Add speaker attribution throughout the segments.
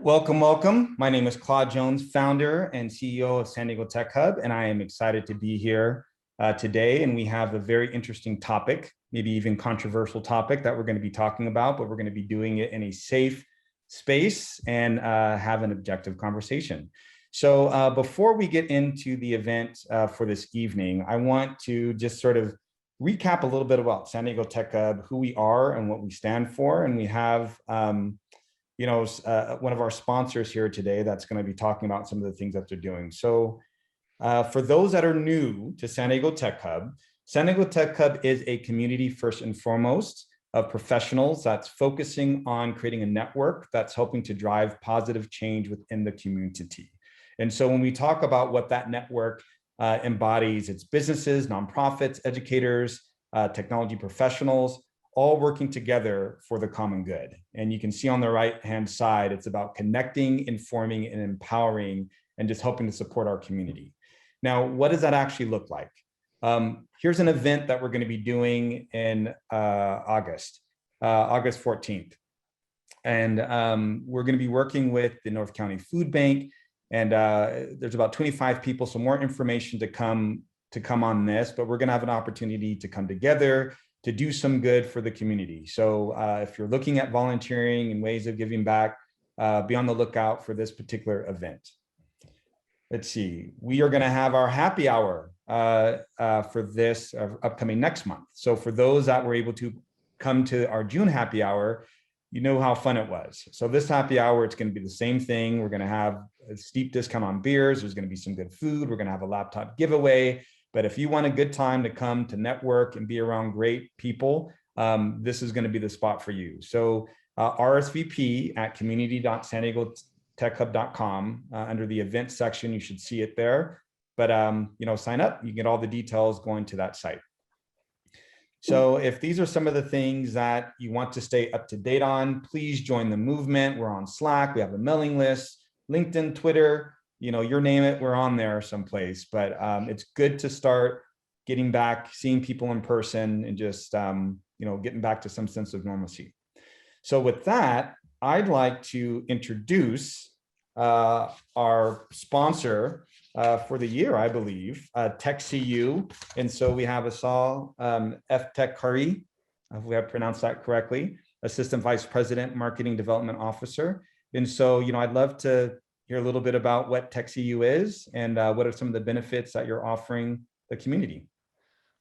Speaker 1: Welcome, welcome. My name is Claude Jones, founder and CEO of San Diego Tech Hub, and I am excited to be here today. And we have a very interesting topic, maybe even controversial topic that we're going to be talking about, but we're going to be doing it in a safe space and have an objective conversation. So before we get into the event for this evening, I want to just sort of recap a little bit about San Diego Tech Hub, who we are and what we stand for. And we have one of our sponsors here today that's going to be talking about some of the things that they're doing. So for those that are new to San Diego Tech Hub is a community first and foremost of professionals that's focusing on creating a network that's helping to drive positive change within the community. And so when we talk about what that network embodies, it's businesses, nonprofits, educators, technology professionals, all working together for the common good. And you can see on the right-hand side, it's about connecting, informing, and empowering, and just helping to support our community. Now, what does that actually look like? Here's an event that we're going to be doing in August 14th. And we're going to be working with the North County Food Bank, and there's about 25 people, so more information to come on this, but we're going to have an opportunity to come together to do some good for the community. So if you're looking at volunteering and ways of giving back, be on the lookout for this particular event. Let's see, we are gonna have our happy hour for this upcoming next month. So for those that were able to come to our June happy hour, you know how fun it was. So this happy hour, it's gonna be the same thing. We're gonna have a steep discount on beers. There's gonna be some good food. We're gonna have a laptop giveaway. But if you want a good time to come to network and be around great people, this is going to be the spot for you. So RSVP at community.sandiegotechhub.com under the event section, you should see it there. But sign up, you get all the details going to that site. So if these are some of the things that you want to stay up to date on, please join the movement. We're on Slack, we have a mailing list, LinkedIn, Twitter, your name it, we're on there someplace, but it's good to start getting back, seeing people in person and just, getting back to some sense of normalcy. So with that, I'd like to introduce our sponsor for the year, I believe, TechCU. And so we have Asal F. Tech Kari, hopefully I pronounced that correctly, Assistant Vice President, Marketing Development Officer. And so, I'd love to hear a little bit about what TechCU is and what are some of the benefits that you're offering the community.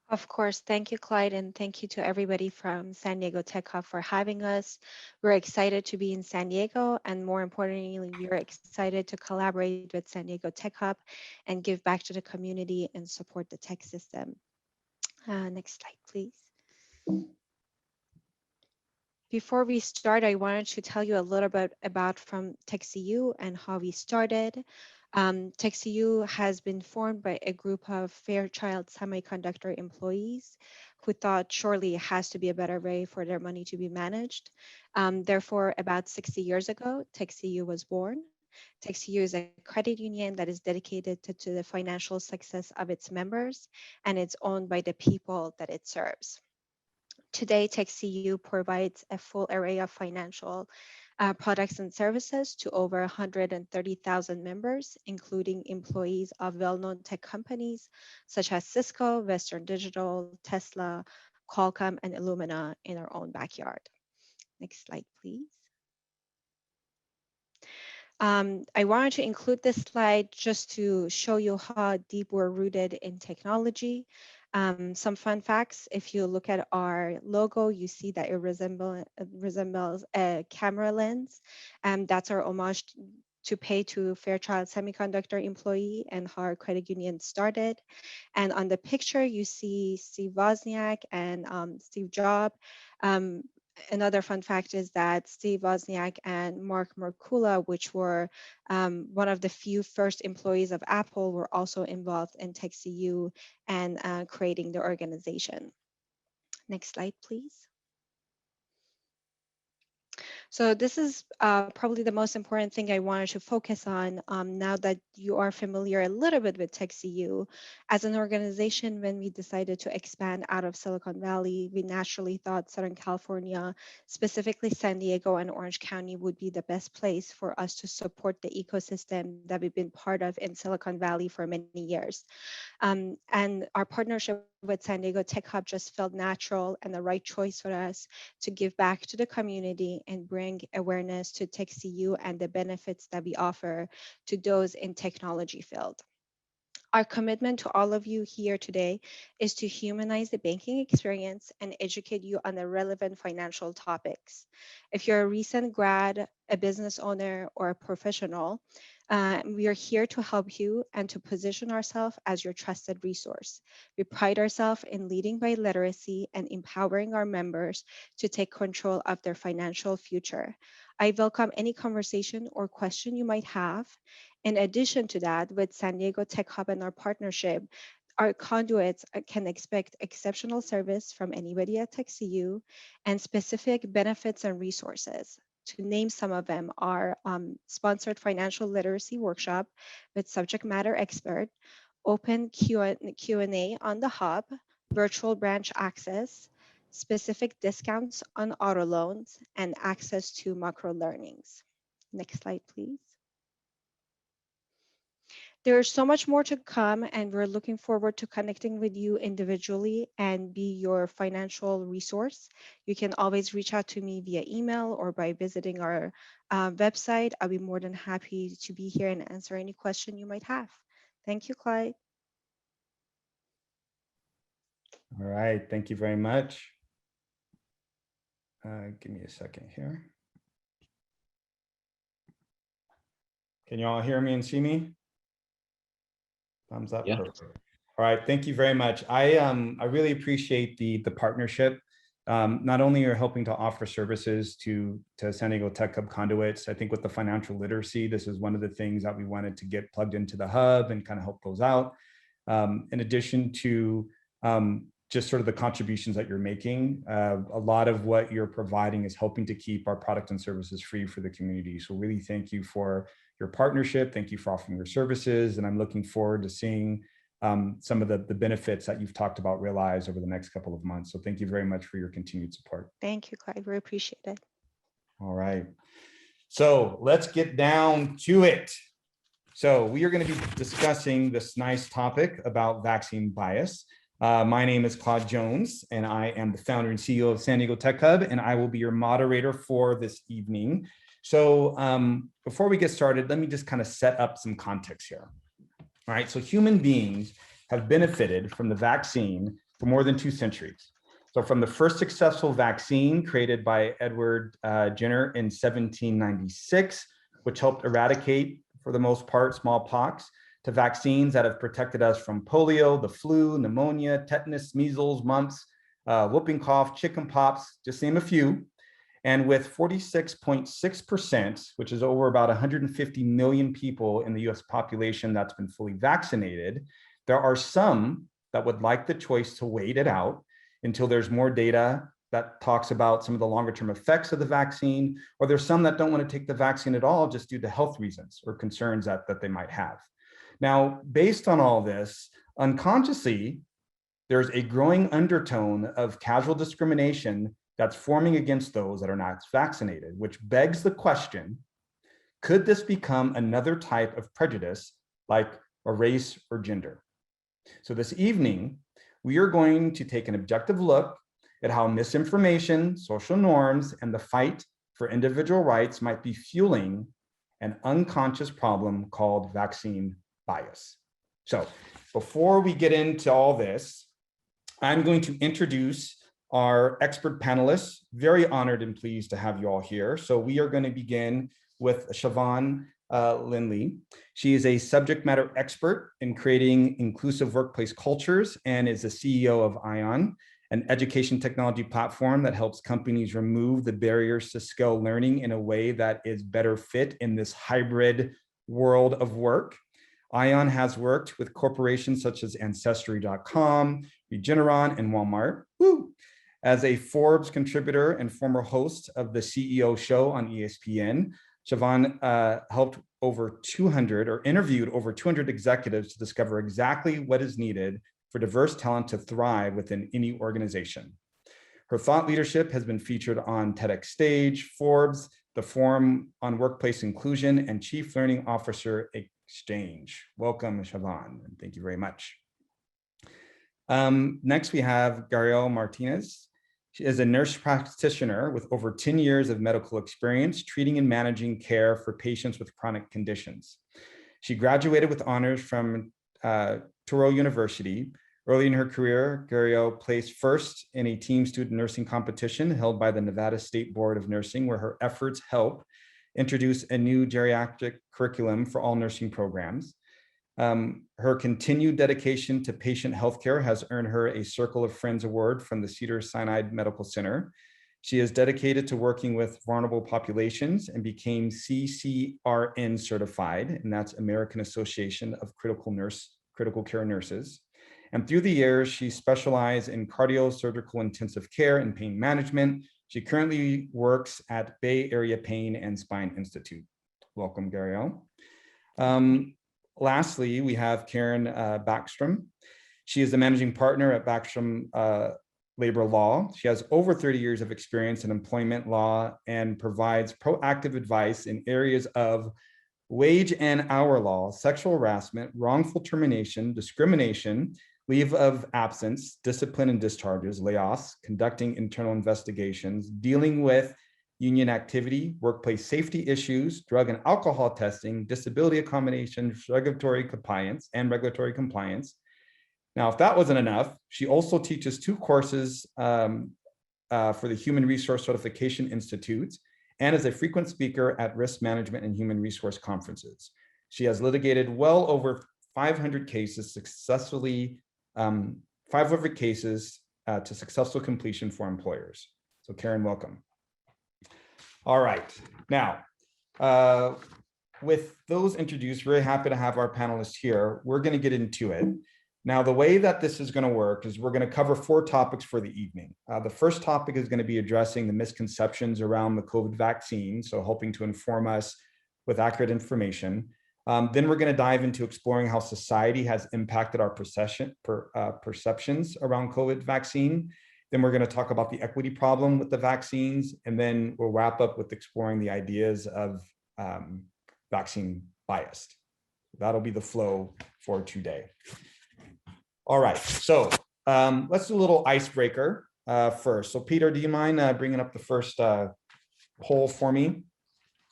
Speaker 2: Of course. Thank you, Clyde, and thank you to everybody from San Diego Tech Hub for having us. We're excited to be in San Diego, and more importantly, we're excited to collaborate with San Diego Tech Hub and give back to the community and support the tech system. Next slide, please. Before we start, I wanted to tell you a little bit about from TechCU and how we started. TechCU has been formed by a group of Fairchild Semiconductor employees who thought surely it has to be a better way for their money to be managed. Therefore, about 60 years ago, TechCU was born. TechCU is a credit union that is dedicated to the financial success of its members, and it's owned by the people that it serves. Today, TechCU provides a full array of financial products and services to over 130,000 members, including employees of well-known tech companies such as Cisco, Western Digital, Tesla, Qualcomm, and Illumina in our own backyard. Next slide, please. I wanted to include this slide just to show you how deep we're rooted in technology. Some fun facts: if you look at our logo, you see that it resembles a camera lens. That's our homage to pay to Fairchild Semiconductor employee and how our credit union started. And on the picture, you see Steve Wozniak and Steve Jobs. Another fun fact is that Steve Wozniak and Mark Merkula, which were one of the few first employees of Apple, were also involved in TechCU and creating the organization. Next slide, please. So this is probably the most important thing I wanted to focus on now that you are familiar a little bit with TechCU. As an organization, when we decided to expand out of Silicon Valley, we naturally thought Southern California, specifically San Diego and Orange County, would be the best place for us to support the ecosystem that we've been part of in Silicon Valley for many years. And our partnership with San Diego Tech Hub just felt natural and the right choice for us to give back to the community and bring awareness to TechCU and the benefits that we offer to those in technology field. Our commitment to all of you here today is to humanize the banking experience and educate you on the relevant financial topics. If you're a recent grad, a business owner, or a professional, we are here to help you and to position ourselves as your trusted resource. We pride ourselves in leading by literacy and empowering our members to take control of their financial future. I welcome any conversation or question you might have. In addition to that, with San Diego Tech Hub and our partnership, our conduits can expect exceptional service from anybody at TechCU and specific benefits and resources. To name some of them are sponsored financial literacy workshop with subject matter expert, open Q&A on the hub, virtual branch access, specific discounts on auto loans, and access to macro learnings. Next slide, please. There's so much more to come, and we're looking forward to connecting with you individually and be your financial resource. You can always reach out to me via email or by visiting our website. I'll be more than happy to be here and answer any question you might have. Thank you, Clyde.
Speaker 1: All right, thank you very much. Give me a second here. Can you all hear me and see me? Thumbs up.
Speaker 3: Yeah.
Speaker 1: Perfect. All right, thank you very much. I really appreciate the partnership. Not only you're helping to offer services to San Diego Tech Hub conduits, I think with the financial literacy, this is one of the things that we wanted to get plugged into the hub and kind of help those out. In addition to just sort of the contributions that you're making, a lot of what you're providing is helping to keep our product and services free for the community. So really thank you for your partnership. Thank you for offering your services. And I'm looking forward to seeing some of the benefits that you've talked about realized over the next couple of months. So thank you very much for your continued support.
Speaker 2: Thank you, Clyde. We appreciate it.
Speaker 1: All right. So let's get down to it. So we are going to be discussing this nice topic about vaccine bias. My name is Claude Jones, and I am the founder and CEO of San Diego Tech Hub, and I will be your moderator for this evening. So before we get started, let me just kind of set up some context here. All right, so human beings have benefited from the vaccine for more than 2 centuries. So from the first successful vaccine created by Edward Jenner in 1796, which helped eradicate, for the most part, smallpox, to vaccines that have protected us from polio, the flu, pneumonia, tetanus, measles, mumps, whooping cough, chickenpox, just name a few. And with 46.6%, which is over about 150 million people in the US population that's been fully vaccinated, there are some that would like the choice to wait it out until there's more data that talks about some of the longer term effects of the vaccine, or there's some that don't want to take the vaccine at all just due to health reasons or concerns that they might have. Now, based on all this, unconsciously, there's a growing undertone of casual discrimination that's forming against those that are not vaccinated, which begs the question, could this become another type of prejudice like a race or gender? So this evening, we are going to take an objective look at how misinformation, social norms, and the fight for individual rights might be fueling an unconscious problem called vaccine bias. So before we get into all this, I'm going to introduce our expert panelists. Very honored and pleased to have you all here. So we are going to begin with Siobhan Lindley. She is a subject matter expert in creating inclusive workplace cultures and is the CEO of ION, an education technology platform that helps companies remove the barriers to scale learning in a way that is better fit in this hybrid world of work. ION has worked with corporations such as Ancestry.com, Regeneron, and Walmart. Woo! As a Forbes contributor and former host of the CEO show on ESPN, Siobhan helped over 200 or interviewed over 200 executives to discover exactly what is needed for diverse talent to thrive within any organization. Her thought leadership has been featured on TEDx Stage, Forbes, the Forum on Workplace Inclusion, and Chief Learning Officer Exchange. Welcome, Siobhan, and thank you very much. Next, we have Gabrielle Martinez. She is a nurse practitioner with over 10 years of medical experience treating and managing care for patients with chronic conditions. She graduated with honors from Touro University. Early in her career, Gabrielle placed first in a team student nursing competition held by the Nevada State Board of Nursing, where her efforts help introduce a new geriatric curriculum for all nursing programs. Her continued dedication to patient healthcare has earned her a Circle of Friends Award from the Cedars-Sinai Medical Center. She is dedicated to working with vulnerable populations and became CCRN certified, and that's American Association of Critical Care Nurses. And through the years, she specialized in cardio-surgical intensive care and pain management. She currently works at Bay Area Pain and Spine Institute. Welcome, Gabrielle. Lastly, we have Karen Backstrom. She is the managing partner at Backstrom Labor Law. She has over 30 years of experience in employment law and provides proactive advice in areas of wage and hour law, sexual harassment, wrongful termination, discrimination, leave of absence, discipline and discharges, layoffs, conducting internal investigations, dealing with union activity, workplace safety issues, drug and alcohol testing, disability accommodation, regulatory compliance. Now, if that wasn't enough, she also teaches 2 courses for the Human Resource Certification Institute and is a frequent speaker at risk management and human resource conferences. She has litigated well over 500 cases successfully, 500 cases to successful completion for employers. So Karen, welcome. All right, now, with those introduced, very happy to have our panelists here. We're gonna get into it. Now, the way that this is gonna work is we're gonna cover 4 topics for the evening. The first topic is gonna be addressing the misconceptions around the COVID vaccine, so hoping to inform us with accurate information. Then we're gonna dive into exploring how society has impacted our perceptions around COVID vaccine. Then we're gonna talk about the equity problem with the vaccines, and then we'll wrap up with exploring the ideas of vaccine bias. That'll be the flow for today. All right, so let's do a little icebreaker first. So Peter, do you mind bringing up the first poll for me?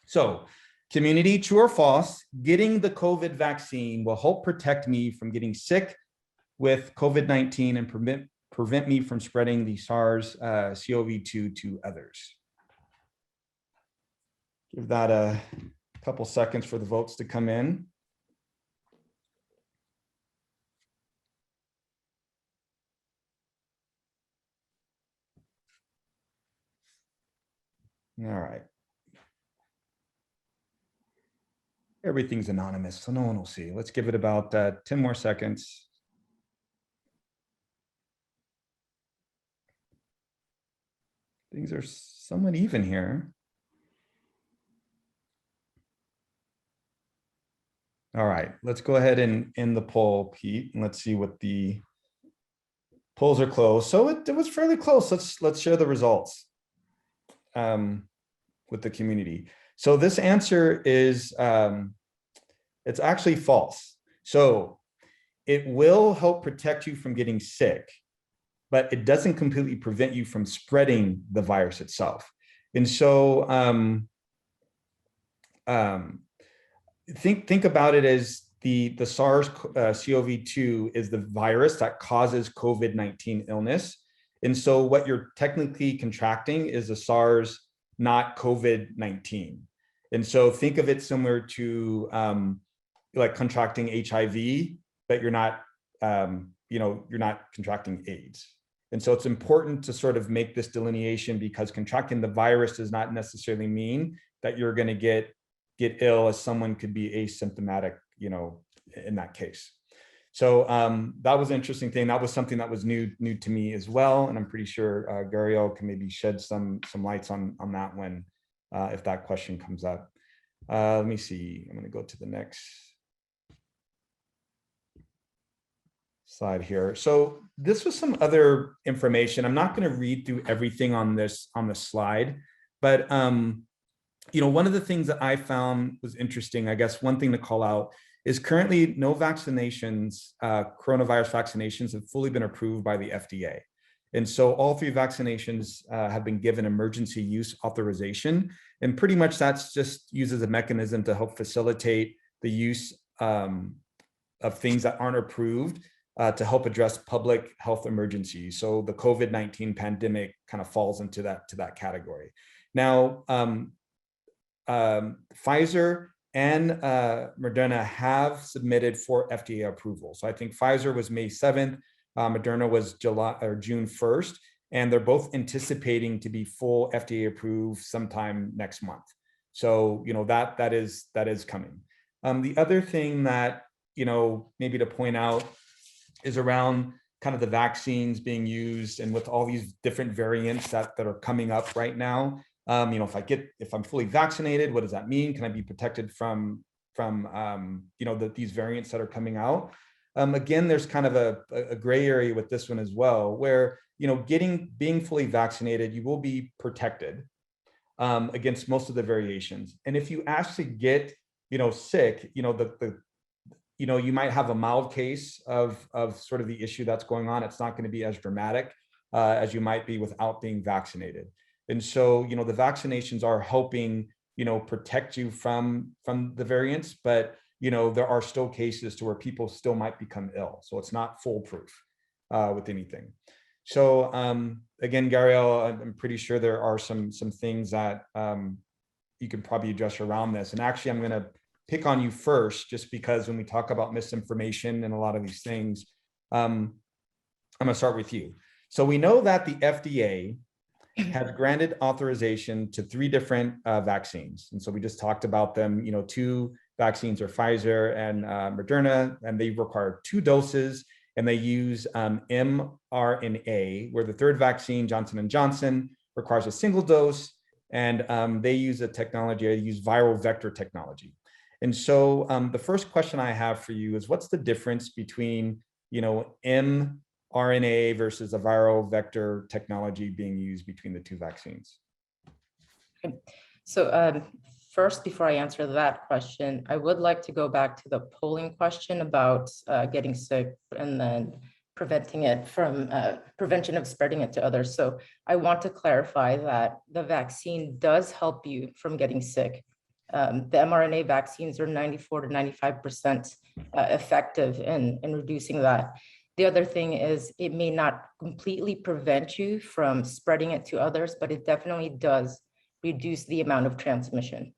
Speaker 1: So, community, true or false, getting the COVID vaccine will help protect me from getting sick with COVID-19 and prevent me from spreading the SARS-CoV-2 to others. Give that a couple seconds for the votes to come in. All right. Everything's anonymous, so no one will see. Let's give it about 10 more seconds. Things are somewhat even here. All right, let's go ahead and end the poll, Pete, and let's see what the polls are closed. So it was fairly close. Let's share the results with the community. So this answer is, it's actually false. So it will help protect you from getting sick, but it doesn't completely prevent you from spreading the virus itself. And so think about it as the SARS-CoV-2 is the virus that causes COVID-19 illness. And so what you're technically contracting is a SARS, not COVID-19. And so think of it similar to like contracting HIV, but you're not, you're not contracting AIDS. And so it's important to sort of make this delineation, because contracting the virus does not necessarily mean that you're going to get ill, as someone could be asymptomatic, in that case. So that was an interesting thing. That was something that was new to me as well. And I'm pretty sure Gariel can maybe shed some lights on that one if that question comes up. Let me see. I'm going to go to the next slide here. So this was some other information. I'm not going to read through everything on this slide, but one of the things that I found was interesting, I guess one thing to call out is currently no vaccinations, coronavirus vaccinations have fully been approved by the FDA. And so all 3 vaccinations have been given emergency use authorization. And pretty much that's just used as a mechanism to help facilitate the use of things that aren't approved to help address public health emergencies. So the COVID-19 pandemic kind of falls into that category. Now, Pfizer and Moderna have submitted for FDA approval. So I think Pfizer was May 7th, Moderna was June 1st, and they're both anticipating to be full FDA approved sometime next month. So that is coming. The other thing that maybe to point out is around kind of the vaccines being used, and with all these different variants that are coming up right now. If I'm fully vaccinated, what does that mean? Can I be protected from these variants that are coming out? Again, there's kind of a gray area with this one as well, where being fully vaccinated, you will be protected against most of the variations. And if you actually get sick, you might have a mild case of sort of the issue that's going on. It's not going to be as dramatic as you might be without being vaccinated. And so, the vaccinations are helping, protect you from the variants, but, there are still cases to where people still might become ill. So it's not foolproof with anything. So again, Gariel, I'm pretty sure there are some things that you could probably address around this. And actually, I'm going to pick on you first, just because when we talk about misinformation and a lot of these things, I'm going to start with you. So we know that the FDA has granted authorization to 3 different vaccines. And so we just talked about them, 2 vaccines are Pfizer and Moderna, and they require 2 doses, and they use mRNA, where the 3rd vaccine, Johnson & Johnson, requires a single dose, and they use a technology, they use viral vector technology. And so the first question I have for you is, what's the difference between, mRNA versus a viral vector technology being used between the 2 vaccines?
Speaker 3: Okay. So first, before I answer that question, I would like to go back to the polling question about getting sick and then prevention of spreading it to others. So I want to clarify that the vaccine does help you from getting sick. The mRNA vaccines are 94 to 95% effective in reducing that. The other thing is it may not completely prevent you from spreading it to others, but it definitely does reduce the amount of transmission.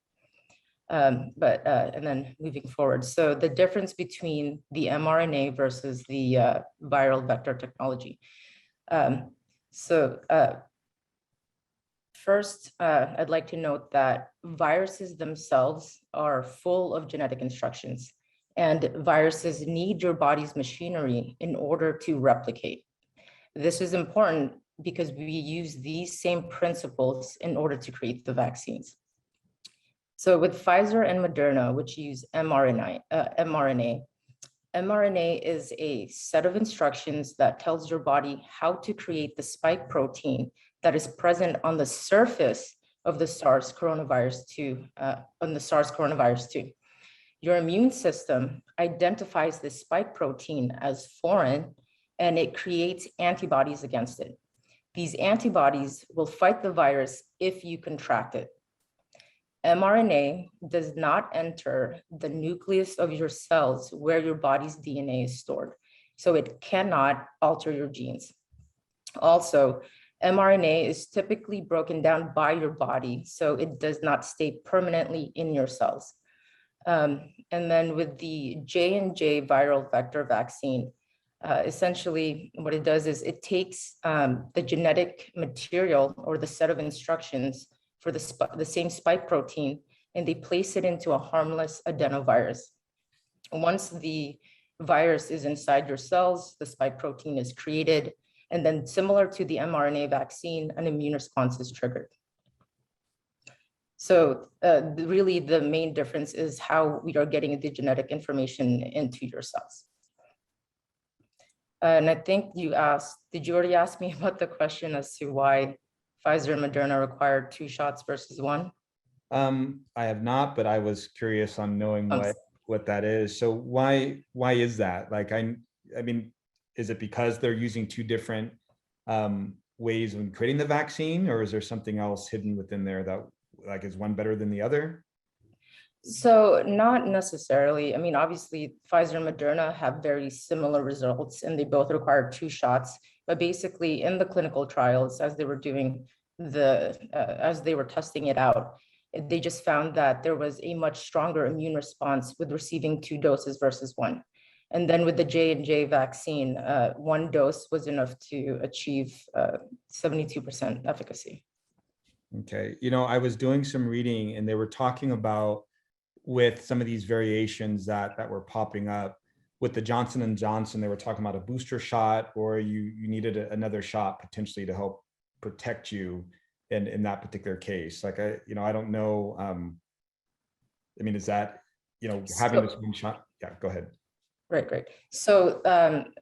Speaker 3: And then moving forward, so the difference between the mRNA versus the viral vector technology. First, I'd like to note that viruses themselves are full of genetic instructions, and viruses need your body's machinery in order to replicate. This is important because we use these same principles in order to create the vaccines. So with Pfizer and Moderna, which use mRNA, mRNA is a set of instructions that tells your body how to create the spike protein that is present on the surface of the SARS coronavirus 2. Your immune system identifies this spike protein as foreign, and it creates antibodies against it. These antibodies will fight the virus if you contract it. mRNA does not enter the nucleus of your cells where your body's DNA is stored, so it cannot alter your genes. Also, mRNA is typically broken down by your body, so it does not stay permanently in your cells. And then with the J&J viral vector vaccine, essentially what it does is it takes the genetic material or the set of instructions for the same spike protein, and they place it into a harmless adenovirus. Once the virus is inside your cells, the spike protein is created, and then similar to the mRNA vaccine, an immune response is triggered. So really the main difference is how we are getting the genetic information into your cells. And I think you asked, did you already ask me about the question as to why Pfizer and Moderna required 2 shots versus 1?
Speaker 1: I have not, but I was curious on knowing what that is. So why is that? Like, I mean, is it because they're using 2 different ways of creating the vaccine, or is there something else hidden within there that, like, is one better than the other?
Speaker 3: So not necessarily. I mean, obviously Pfizer and Moderna have very similar results and they both require 2 shots, but basically in the clinical trials, as they were doing as they were testing it out, they just found that there was a much stronger immune response with receiving 2 doses versus 1. And then with the J&J vaccine, 1 dose was enough to achieve 72% efficacy.
Speaker 1: Okay, you know, I was doing some reading and they were talking about, with some of these variations that were popping up with the Johnson & Johnson, they were talking about a booster shot, or you needed another shot potentially to help protect you in that particular case. Like, I don't know. I mean, is that, having this one shot? Yeah, go ahead.
Speaker 3: Right. So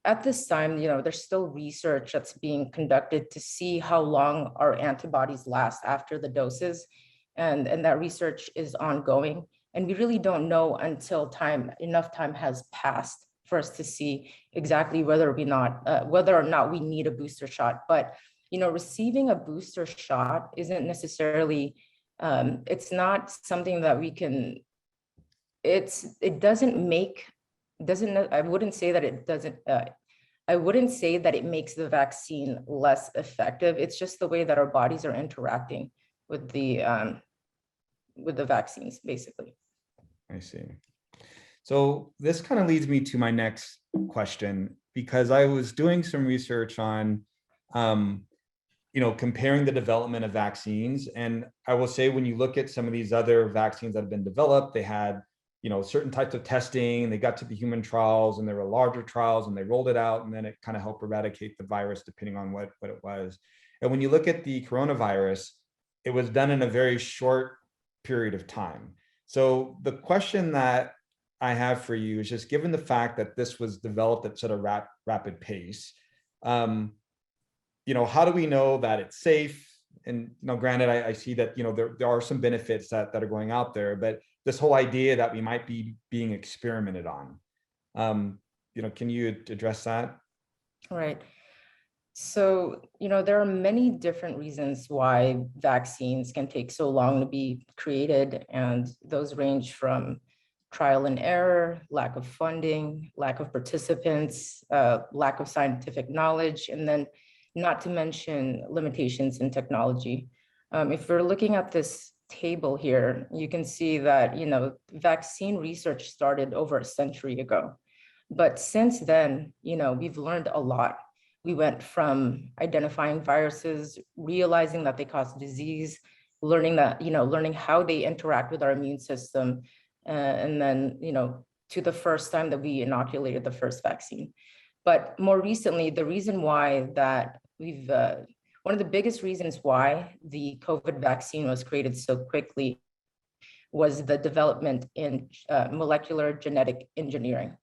Speaker 3: at this time, there's still research that's being conducted to see how long our antibodies last after the doses. And that research is ongoing. And we really don't know until enough time has passed for us to see exactly whether or not we need a booster shot. But receiving a booster shot isn't necessarily, it's not something that we can, I wouldn't say that it makes the vaccine less effective. It's just the way that our bodies are interacting with the vaccines, basically.
Speaker 1: I see. So this kind of leads me to my next question, because I was doing some research on, comparing the development of vaccines. And I will say, when you look at some of these other vaccines that have been developed, they had, certain types of testing, and they got to the human trials, and there were larger trials, and they rolled it out, and then it kind of helped eradicate the virus depending on what it was. And when you look at the coronavirus, it was done in a very short period of time. So the question that I have for you is, just given the fact that this was developed at such a rapid pace, how do we know that it's safe? And granted, I see that there are some benefits that are going out there, but this whole idea that we might be being experimented on, can you address that?
Speaker 3: Right. So, there are many different reasons why vaccines can take so long to be created, and those range from trial and error, lack of funding, lack of participants, lack of scientific knowledge, and then not to mention limitations in technology. If we're looking at this table here, you can see that, vaccine research started over a century ago. But since then, we've learned a lot. We went from identifying viruses, realizing that they cause disease, learning how they interact with our immune system, and then, to the first time that we inoculated the first vaccine. But more recently, the reason why that one of the biggest reasons why the COVID vaccine was created so quickly was the development in molecular genetic engineering.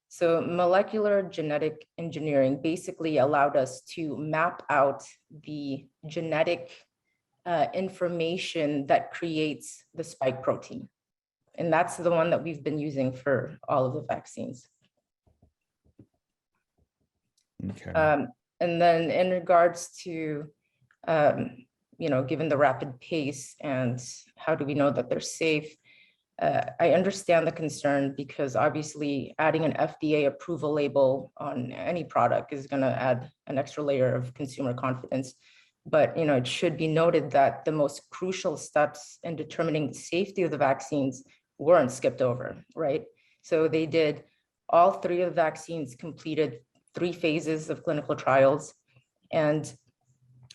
Speaker 3: So molecular genetic engineering basically allowed us to map out the genetic information that creates the spike protein. And that's the one that we've been using for all of the vaccines.
Speaker 1: Okay.
Speaker 3: And then in regards to, given the rapid pace and how do we know that they're safe, I understand the concern, because obviously adding an FDA approval label on any product is going to add an extra layer of consumer confidence. But it should be noted that the most crucial steps in determining the safety of the vaccines weren't skipped over, right? So they did, all 3 of the vaccines completed 3 phases of clinical trials. And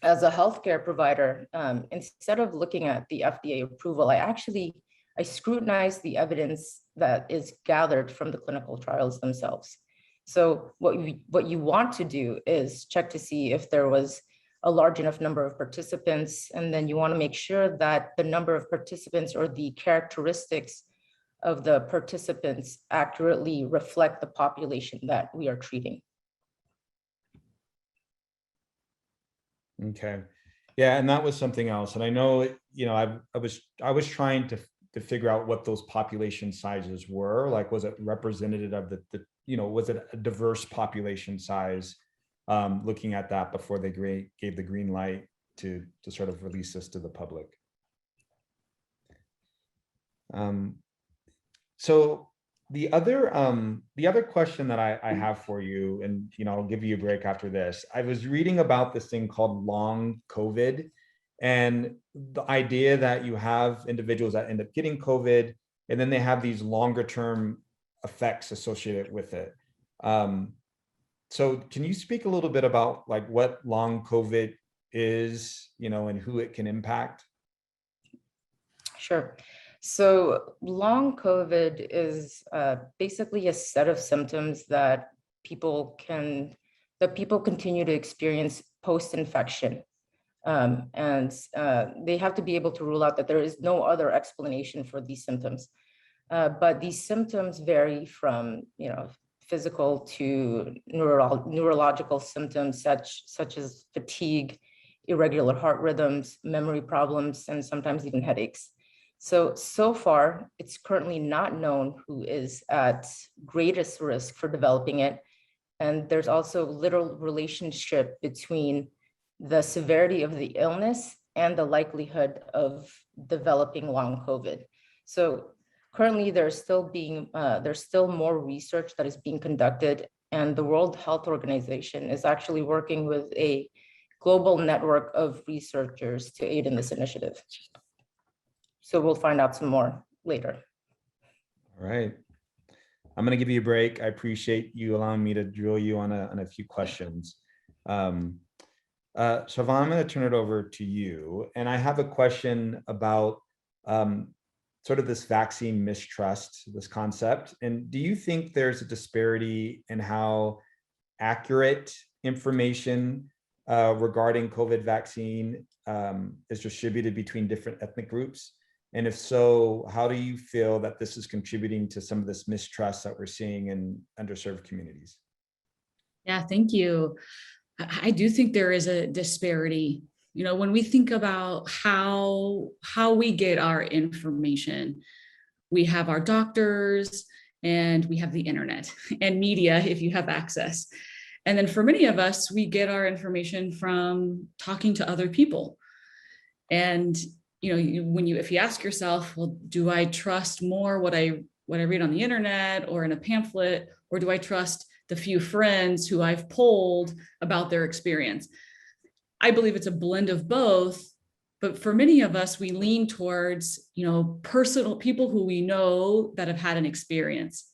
Speaker 3: as a healthcare provider, instead of looking at the FDA approval, I I scrutinize the evidence that is gathered from the clinical trials themselves. So what you want to do is check to see if there was a large enough number of participants, and then you want to make sure that the number of participants or the characteristics of the participants accurately reflect the population that we are treating.
Speaker 1: Okay. Yeah, and that was something else. And I know, I was trying to figure out what those population sizes were. Like, was it representative of was it a diverse population size? Looking at that before they gave the green light to sort of release this to the public. So the other question that I have for you, and I'll give you a break after this. I was reading about this thing called long COVID, and the idea that you have individuals that end up getting COVID, and then they have these longer term effects associated with it. So can you speak a little bit about like what long COVID is, and who it can impact?
Speaker 3: Sure. So long COVID is basically a set of symptoms that people continue to experience post-infection. And they have to be able to rule out that there is no other explanation for these symptoms. But these symptoms vary from, physical to neurological symptoms such as fatigue, irregular heart rhythms, memory problems, and sometimes even headaches. So far, it's currently not known who is at greatest risk for developing it. And there's also little relationship between the severity of the illness and the likelihood of developing long COVID. So currently, there's still more research that is being conducted, and the World Health Organization is actually working with a global network of researchers to aid in this initiative. So we'll find out some more later.
Speaker 1: All right. I'm going to give you a break. I appreciate you allowing me to drill you on a few questions. Siobhan, I'm going to turn it over to you. And I have a question about sort of this vaccine mistrust, this concept. And do you think there's a disparity in how accurate information regarding COVID vaccine is distributed between different ethnic groups? And if so, how do you feel that this is contributing to some of this mistrust that we're seeing in underserved communities?
Speaker 4: Yeah, thank you. I do think there is a disparity. When we think about how we get our information, we have our doctors and we have the internet and media if you have access. And then for many of us, we get our information from talking to other people. And if you ask yourself, well, do I trust more what I read on the internet or in a pamphlet, or do I trust the few friends who I've polled about their experience? I believe it's a blend of both, but for many of us, we lean towards, personal people who we know that have had an experience.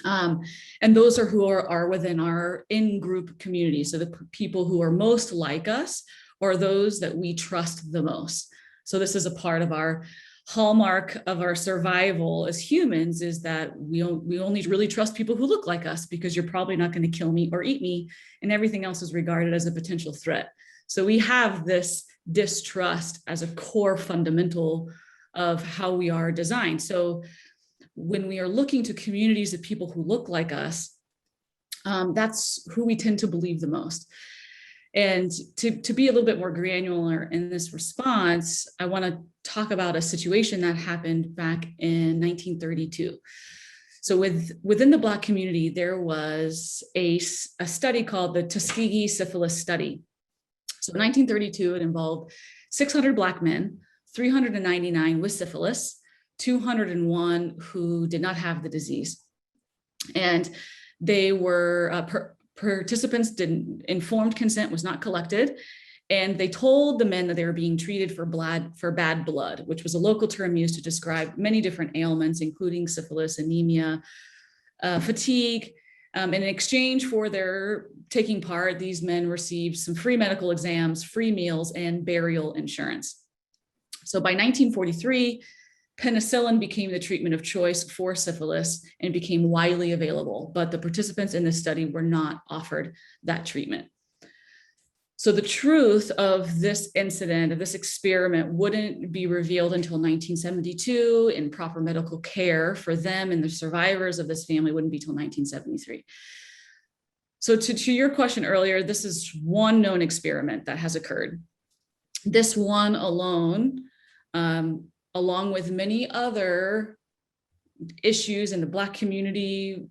Speaker 4: And those are who are within our in-group community. So the people who are most like us are those that we trust the most. So this is a part of our hallmark of our survival as humans, is that we only really trust people who look like us, because you're probably not going to kill me or eat me, and everything else is regarded as a potential threat. So we have this distrust as a core fundamental of how we are designed. So when we are looking to communities of people who look like us, that's who we tend to believe the most. And to be a little bit more granular in this response, I want to talk about a situation that happened back in 1932. So within the Black community, there was a study called the Tuskegee Syphilis Study. So in 1932, it involved 600 Black men, 399 with syphilis, 201 who did not have the disease. And they were participants informed consent was not collected, and they told the men that they were being treated for bad blood, which was a local term used to describe many different ailments, including syphilis, anemia, fatigue. In exchange for their taking part, these men received some free medical exams, free meals, and burial insurance. So by 1943, penicillin became the treatment of choice for syphilis and became widely available, but the participants in this study were not offered that treatment. So the truth of this incident, of this experiment, wouldn't be revealed until 1972, and proper medical care for them and the survivors of this family wouldn't be till 1973. So to your question earlier, this is one known experiment that has occurred. This one alone, along with many other issues in the Black community,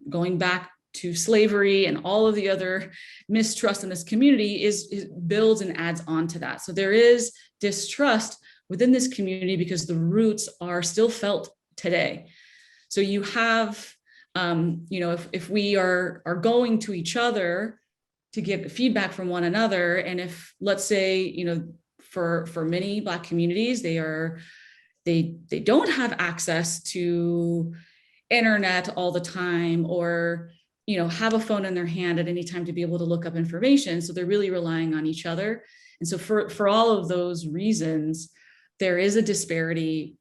Speaker 4: going back to slavery and all of the other mistrust in this community, is builds and adds on to that. So there is distrust within this community because the roots are still felt today. So you have, if we are going to each other to get feedback from one another, and if, let's say, for many Black communities, they don't have access to internet all the time, or have a phone in their hand at any time to be able to look up information. So they're really relying on each other. And so for all of those reasons, there is a disparity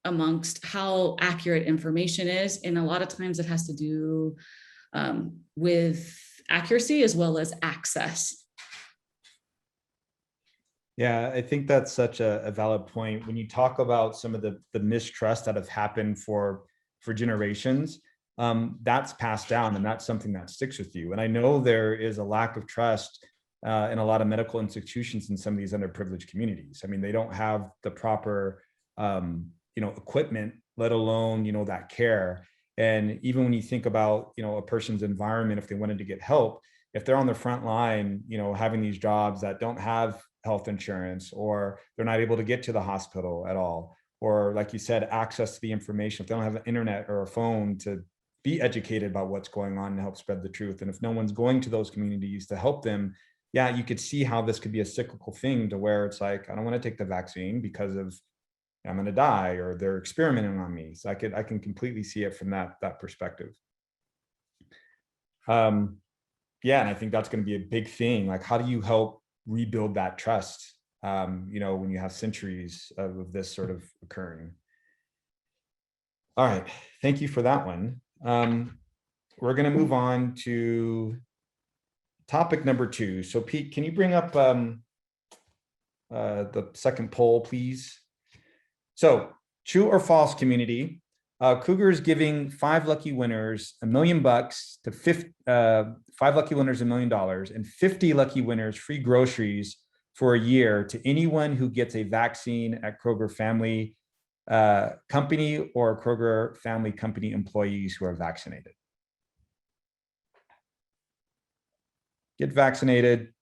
Speaker 4: amongst how accurate information is. And a lot of times it has to do with accuracy as well as access.
Speaker 1: Yeah, I think that's such a valid point. When you talk about some of the mistrust that have happened for generations, that's passed down, and that's something that sticks with you. And I know there is a lack of trust in a lot of medical institutions in some of these underprivileged communities. I mean, they don't have the proper, equipment, let alone, that care. And even when you think about, a person's environment, if they wanted to get help, if they're on the front line, having these jobs that don't have health insurance, or they're not able to get to the hospital at all, or like you said, access to the information, if they don't have an internet or a phone to be educated about what's going on and help spread the truth. And if no one's going to those communities to help them, yeah, you could see how this could be a cyclical thing to where it's like, I don't want to take the vaccine because of I'm going to die, or they're experimenting on me. So I can completely see it from that perspective. Yeah, and I think that's going to be a big thing. Like, how do you help rebuild that trust, when you have centuries of this sort of occurring? All right, thank you for that one. We're going to move on to topic number 2. So Pete, can you bring up the second poll, please? So, true or false, community? Cougar is giving 5 lucky winners $1 million to 5 lucky winners $1 million, and 50 lucky winners free groceries for a year to anyone who gets a vaccine at Kroger Family Company or Kroger Family Company employees who are vaccinated. Get vaccinated,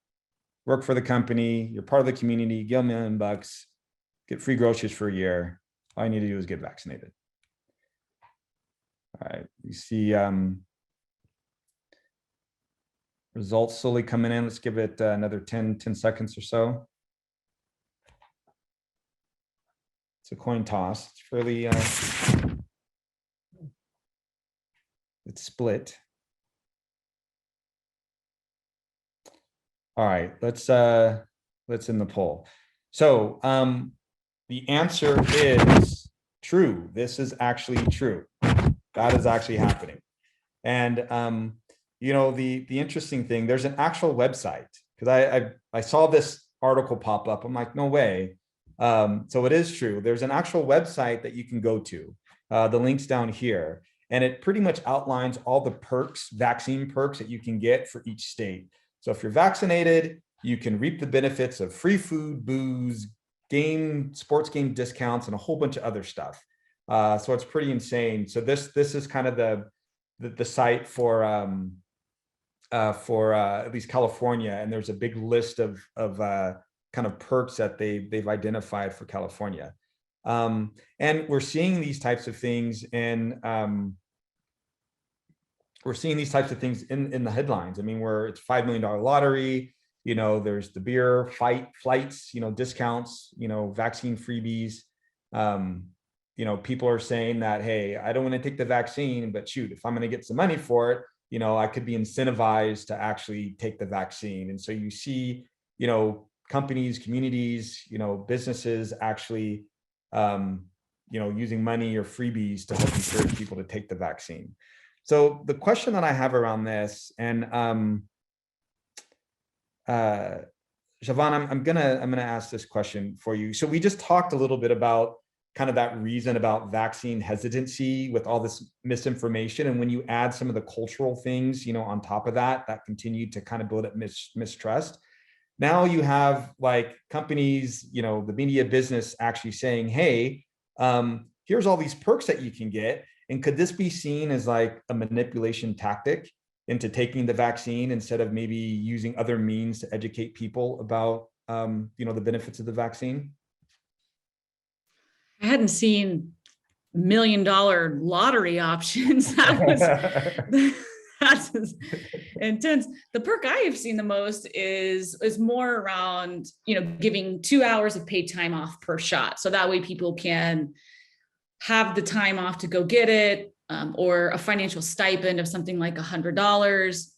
Speaker 1: work for the company, you're part of the community, get $1 million, get free groceries for a year. All you need to do is get vaccinated. All right, you see results slowly coming in. Let's give it another 10 seconds or so. It's a coin toss. It's fairly, it's split. All right, let's end the poll. So the answer is true. This is actually true. That is actually happening. And the interesting thing, there's an actual website, because I saw this article pop up. I'm like, no way. So it is true. There's an actual website that you can go to. The link's down here, and it pretty much outlines all the perks, vaccine perks that you can get for each state. So if you're vaccinated, you can reap the benefits of free food, booze, sports game discounts, and a whole bunch of other stuff. So it's pretty insane. So this is kind of the site for at least California, and there's a big list of kind of perks that they've identified for California. And we're seeing these types of things in the headlines. I mean, where it's $5 million lottery. There's the beer flights, discounts, vaccine freebies. People are saying that, hey, I don't want to take the vaccine, but shoot, if I'm going to get some money for it, I could be incentivized to actually take the vaccine. And so you see, companies, communities, businesses actually, using money or freebies to help encourage people to take the vaccine. So the question that I have around this, and Siobhan, I'm gonna ask this question for you. So we just talked a little bit about kind of that reason about vaccine hesitancy with all this misinformation, and when you add some of the cultural things, on top of that continue to kind of build up mistrust. Now you have like companies, the media business actually saying, hey, here's all these perks that you can get. And could this be seen as like a manipulation tactic into taking the vaccine instead of maybe using other means to educate people about, the benefits of the vaccine?
Speaker 4: I hadn't seen $1 million lottery options. That's intense. The perk I have seen the most is more around, giving 2 hours of paid time off per shot. So that way people can have the time off to go get it, or a financial stipend of something like $100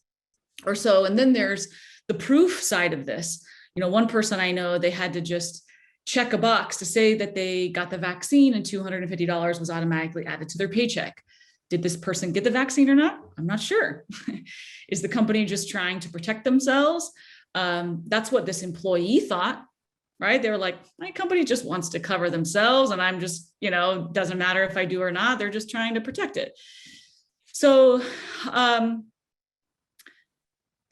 Speaker 4: or so. And then there's the proof side of this. One person I know, they had to just check a box to say that they got the vaccine, and $250 was automatically added to their paycheck. Did this person get the vaccine or not? I'm not sure. Is the company just trying to protect themselves? That's what this employee thought, right? They were like, my company just wants to cover themselves, and I'm just, doesn't matter if I do or not, they're just trying to protect it. So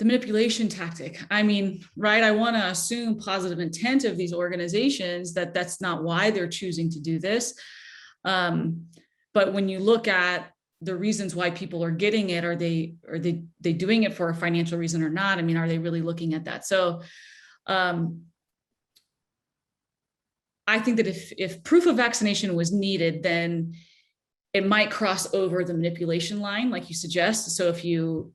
Speaker 4: the manipulation tactic, right? I want to assume positive intent of these organizations, that that's not why they're choosing to do this. But when you look at the reasons why people are getting it, are they doing it for a financial reason or not? Are they really looking at that? So I think that if proof of vaccination was needed, then it might cross over the manipulation line, like you suggest. So if you,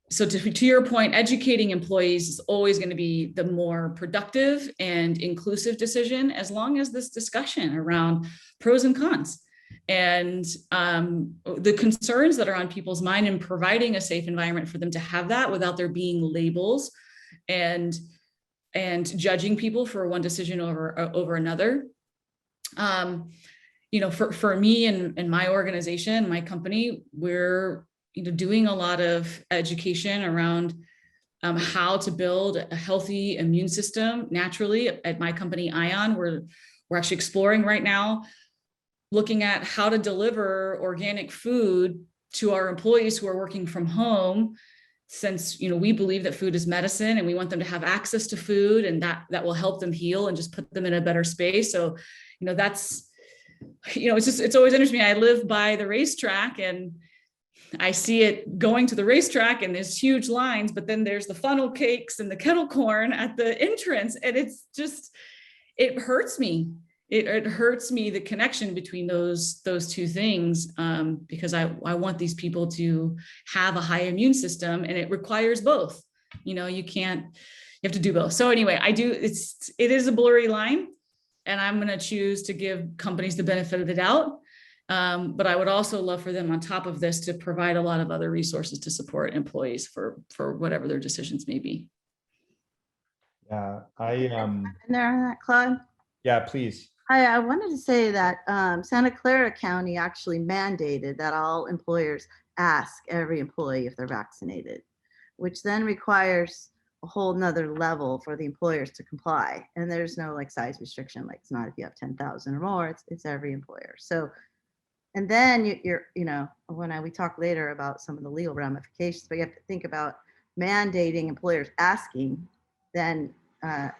Speaker 4: so to your point, educating employees is always going to be the more productive and inclusive decision, as long as this discussion around pros and cons and the concerns that are on people's mind, and providing a safe environment for them to have that without there being labels and judging people for one decision over another. For me and my organization, my company, we're doing a lot of education around how to build a healthy immune system naturally. At my company, Ion, we're actually exploring right now, looking at how to deliver organic food to our employees who are working from home, since we believe that food is medicine, and we want them to have access to food, and that will help them heal and just put them in a better space. So that's it's always interesting. I live by the racetrack, and I see it going to the racetrack, and there's huge lines, but then there's the funnel cakes and the kettle corn at the entrance. And it's just, it hurts me. It hurts me, the connection between those two things, because I want these people to have a high immune system, and it requires both. You have to do both. So anyway, it is a blurry line, and I'm going to choose to give companies the benefit of the doubt. But I would also love for them, on top of this, to provide a lot of other resources to support employees for whatever their decisions may be.
Speaker 1: Yeah,
Speaker 5: And there on that, Claude?
Speaker 1: Yeah, please.
Speaker 5: I wanted to say that Santa Clara County actually mandated that all employers ask every employee if they're vaccinated, which then requires a whole nother level for the employers to comply. And there's no size restriction, it's not if you have 10,000 or more, it's every employer. So, and then we talk later about some of the legal ramifications, but you have to think about mandating employers asking, then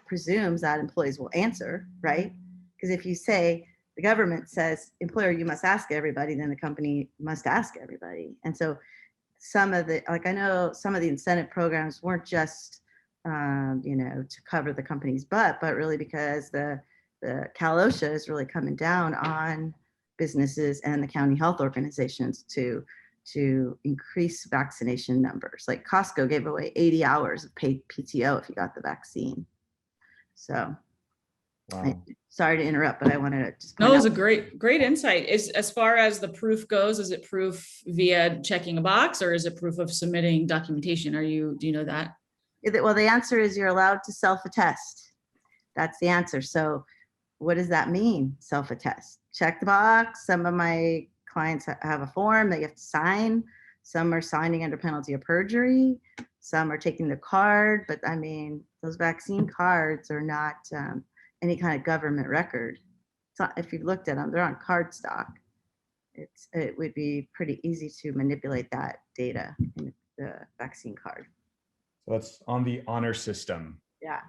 Speaker 5: presumes that employees will answer, right? Because if you say, the government says, employer, you must ask everybody, then the company must ask everybody. And so some of the, I know some of the incentive programs weren't just, to cover the company's butt, but really because the Cal OSHA is really coming down on businesses and the county health organizations to increase vaccination numbers. Like Costco gave away 80 hours of paid PTO if you got the vaccine. So
Speaker 1: Wow.
Speaker 5: Sorry to interrupt, but I wanted to just
Speaker 4: No, it was a great insight. As far as the proof goes, is it proof via checking a box, or is it proof of submitting documentation? Do you know that?
Speaker 5: Well, the answer is you're allowed to self-attest. That's the answer. So what does that mean? Self-attest. Check the box. Some of my clients have a form that you have to sign. Some are signing under penalty of perjury. Some are taking the card. But I mean, those vaccine cards are not any kind of government record. So if you've looked at them, they're on cardstock. It would be pretty easy to manipulate that data in the vaccine card.
Speaker 1: So it's on the honor system.
Speaker 5: Yeah.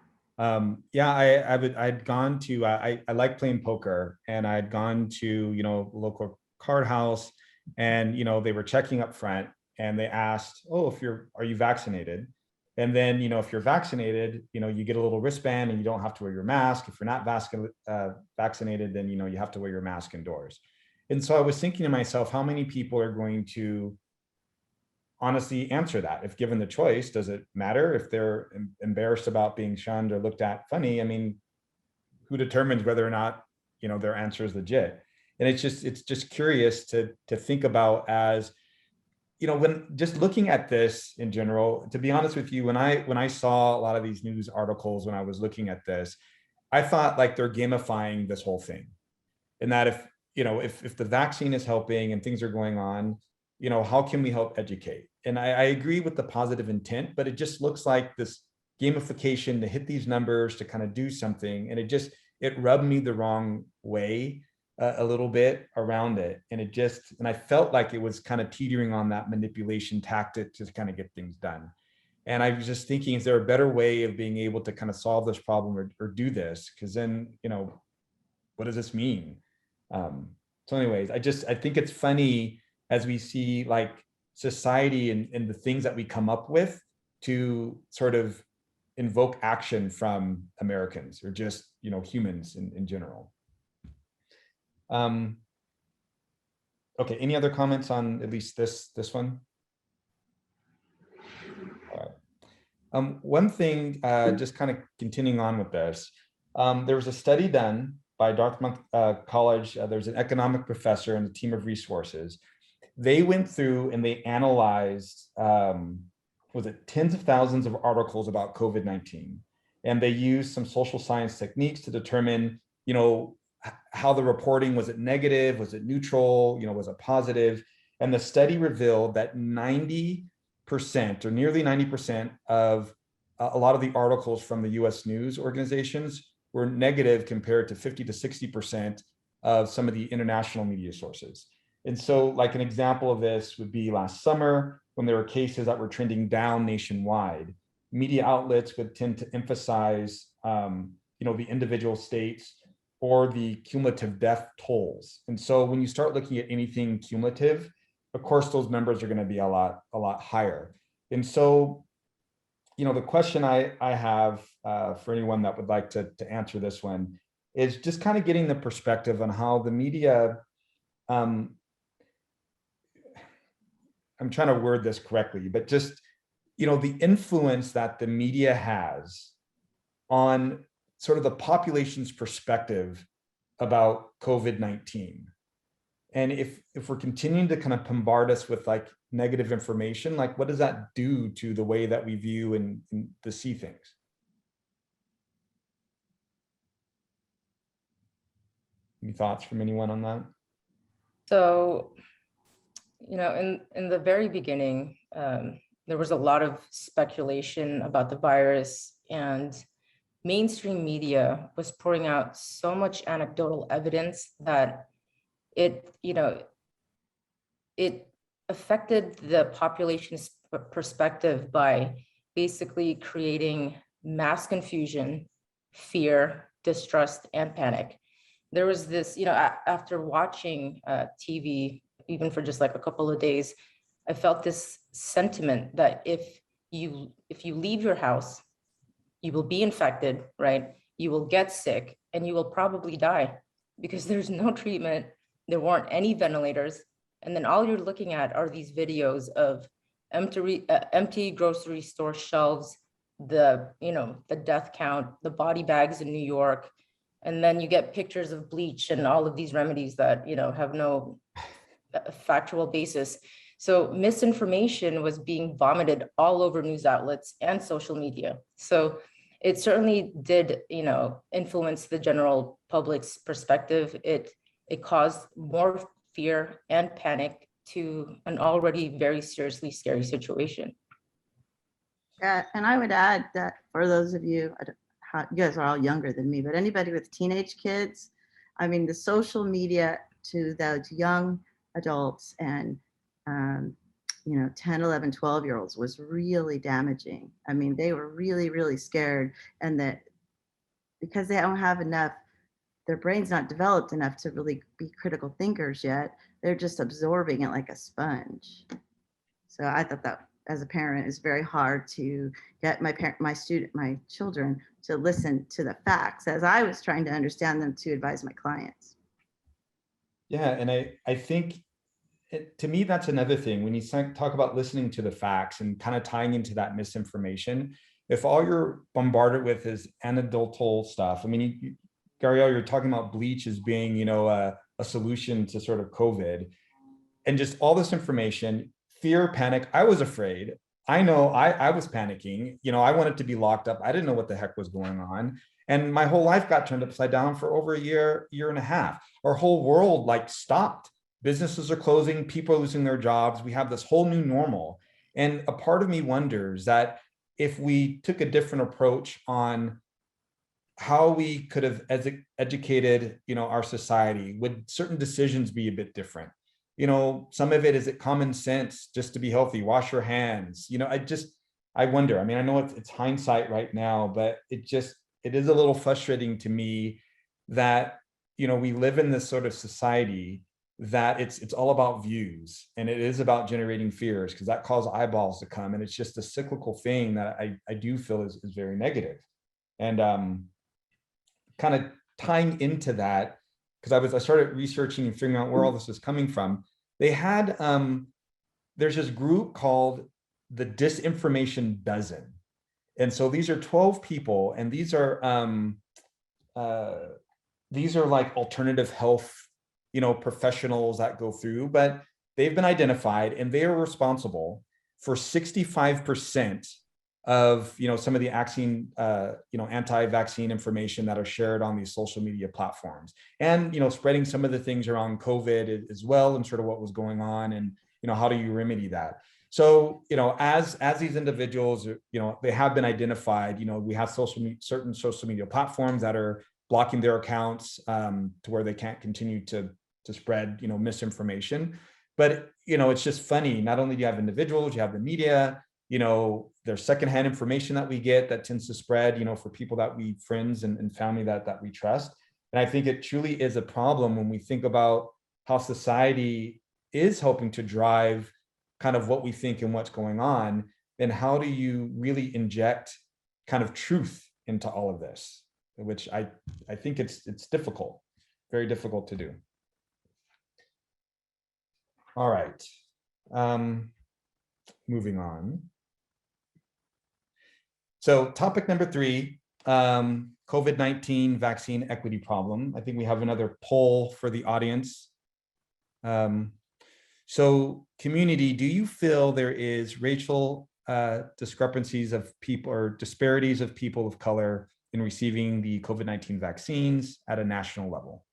Speaker 1: Yeah, I'd gone to, I like playing poker, and I'd gone to, local card house, and, they were checking up front, and they asked, oh, are you vaccinated? And then, if you're vaccinated, you get a little wristband and you don't have to wear your mask. If you're not vaccinated, then, you have to wear your mask indoors. And so I was thinking to myself, how many people are going to honestly answer that? If given the choice, does it matter if they're embarrassed about being shunned or looked at funny? I mean, who determines whether or not, their answer is legit? And it's just curious to think about, as, when just looking at this in general, to be honest with you, when I saw a lot of these news articles, when I was looking at this, I thought like they're gamifying this whole thing. And that if the vaccine is helping and things are going on, how can we help educate? And I agree with the positive intent, but it just looks like this gamification to hit these numbers to kind of do something. And it rubbed me the wrong way a little bit around it. And I felt like it was kind of teetering on that manipulation tactic to kind of get things done. And I was just thinking, is there a better way of being able to kind of solve this problem or do this? Because then, what does this mean? So anyways, I think it's funny as we see like society and the things that we come up with to sort of invoke action from Americans, or just, humans in general. Okay, any other comments on at least this one? All right. One thing, just kind of continuing on with this, there was a study done by Dartmouth College. There's an economic professor and a team of resources. They went through and they analyzed, tens of thousands of articles about COVID-19. And they used some social science techniques to determine, how the reporting, was it negative? Was it neutral? Was it positive? And the study revealed that 90% or nearly 90% of a lot of the articles from the US news organizations were negative compared to 50 to 60% of some of the international media sources. And so like an example of this would be last summer, when there were cases that were trending down nationwide, media outlets would tend to emphasize, the individual states or the cumulative death tolls. And so when you start looking at anything cumulative, of course, those numbers are going to be a lot higher. And so, the question I have for anyone that would like to answer this one is just kind of getting the perspective on how the media, I'm trying to word this correctly, but just, the influence that the media has on sort of the population's perspective about COVID-19. And if we're continuing to kind of bombard us with like negative information, like what does that do to the way that we view and to see things? Any thoughts from anyone on that?
Speaker 3: So, in the very beginning, there was a lot of speculation about the virus, and mainstream media was pouring out so much anecdotal evidence that it affected the population's perspective by basically creating mass confusion, fear, distrust, and panic. There was this, after watching TV, even for just like a couple of days, I felt this sentiment that if you leave your house, you will be infected, right? You will get sick and you will probably die because there's no treatment. There weren't any ventilators. And then all you're looking at are these videos of empty grocery store shelves, the death count, the body bags in New York. And then you get pictures of bleach and all of these remedies that, have no factual basis. So misinformation was being vomited all over news outlets and social media. So It certainly did, influence the general public's perspective. It caused more fear and panic to an already very seriously scary situation.
Speaker 5: And I would add that for those of you, you guys are all younger than me, but anybody with teenage kids, I mean, the social media to those young adults and, 10, 11, 12-year-olds was really damaging. I mean, they were really, really scared, and that because they don't have enough, their brain's not developed enough to really be critical thinkers yet. They're just absorbing it like a sponge. So I thought that as a parent is very hard to get my children to listen to the facts as I was trying to understand them to advise my clients.
Speaker 1: Yeah, and I think to me, that's another thing when you talk about listening to the facts and kind of tying into that misinformation. If all you're bombarded with is anecdotal stuff, I mean, Gariel, you're talking about bleach as being, a solution to sort of COVID, and just all this information, fear, panic. I was afraid. I know I was panicking. I wanted to be locked up. I didn't know what the heck was going on. And my whole life got turned upside down for over a year and a half. Our whole world stopped. Businesses are closing, people are losing their jobs. We have this whole new normal. And a part of me wonders that if we took a different approach on how we could have educated, our society, would certain decisions be a bit different? Some of it is common sense, just to be healthy, wash your hands. I wonder. I mean, I know it's hindsight right now, but it is a little frustrating to me that, we live in this sort of society that it's all about views, and it is about generating fears, because that causes eyeballs to come. And it's just a cyclical thing that I do feel is very negative. And kind of tying into that, because I started researching and figuring out where all this is coming from. They had there's this group called the Disinformation Dozen, and so these are 12 people, and these are like alternative health, professionals that go through, but they've been identified, and they are responsible for 65% of some of the anti-vaccine information that are shared on these social media platforms, and spreading some of the things around COVID as well, and sort of what was going on, and how do you remedy that? So as these individuals, they have been identified. We have certain social media platforms that are blocking their accounts to where they can't continue to spread misinformation. But it's just funny. Not only do you have individuals, you have the media. There's secondhand information that we get that tends to spread, for people that friends and family that we trust. And I think it truly is a problem when we think about how society is helping to drive kind of what we think and what's going on. Then how do you really inject kind of truth into all of this, which I think it's difficult, very difficult to do. All right, moving on. So topic number 3, COVID-19 vaccine equity problem. I think we have another poll for the audience. So community, do you feel there is racial discrepancies of people or disparities of people of color in receiving the COVID-19 vaccines at a national level?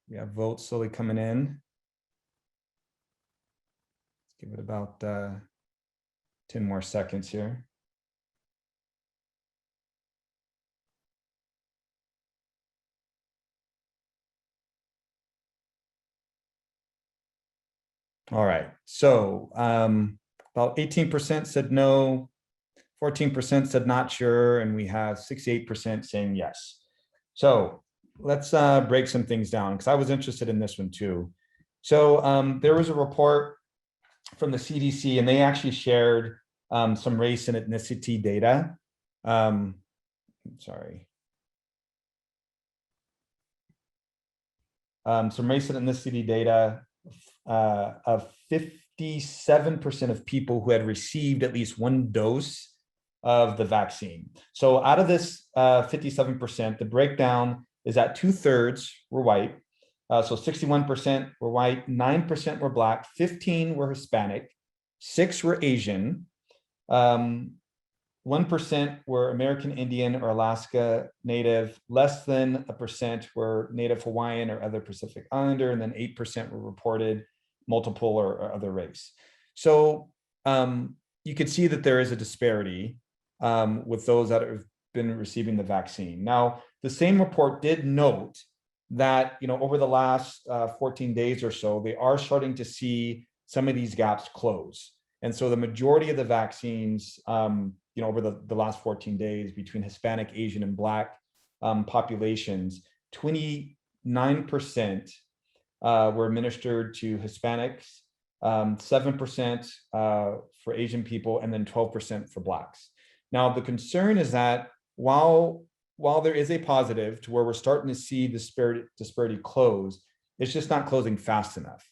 Speaker 1: We have votes slowly coming in. Let's give it about 10 more seconds here. All right, so about 18% said no, 14% said not sure, and we have 68% saying yes. So let's break some things down, because I was interested in this one too. So there was a report from the CDC, and they actually shared some race and ethnicity data. Some race and ethnicity data of 57% of people who had received at least one dose of the vaccine. So out of this 57%, the breakdown is that 2/3 were white. So 61% were white, 9% were Black, 15 were Hispanic, 6 were Asian, 1% were American Indian or Alaska Native, less than 1% were Native Hawaiian or other Pacific Islander, and then 8% were reported multiple or other race. So you could see that there is a disparity with those that have been receiving the vaccine. Now, the same report did note that, you know, over the last 14 days or so, they are starting to see some of these gaps close. And so the majority of the vaccines, you know, over the last 14 days between Hispanic, Asian, and Black populations, 29% were administered to Hispanics, 7% for Asian people, and then 12% for Blacks. Now, the concern is that while there is a positive to where we're starting to see disparity close, it's just not closing fast enough.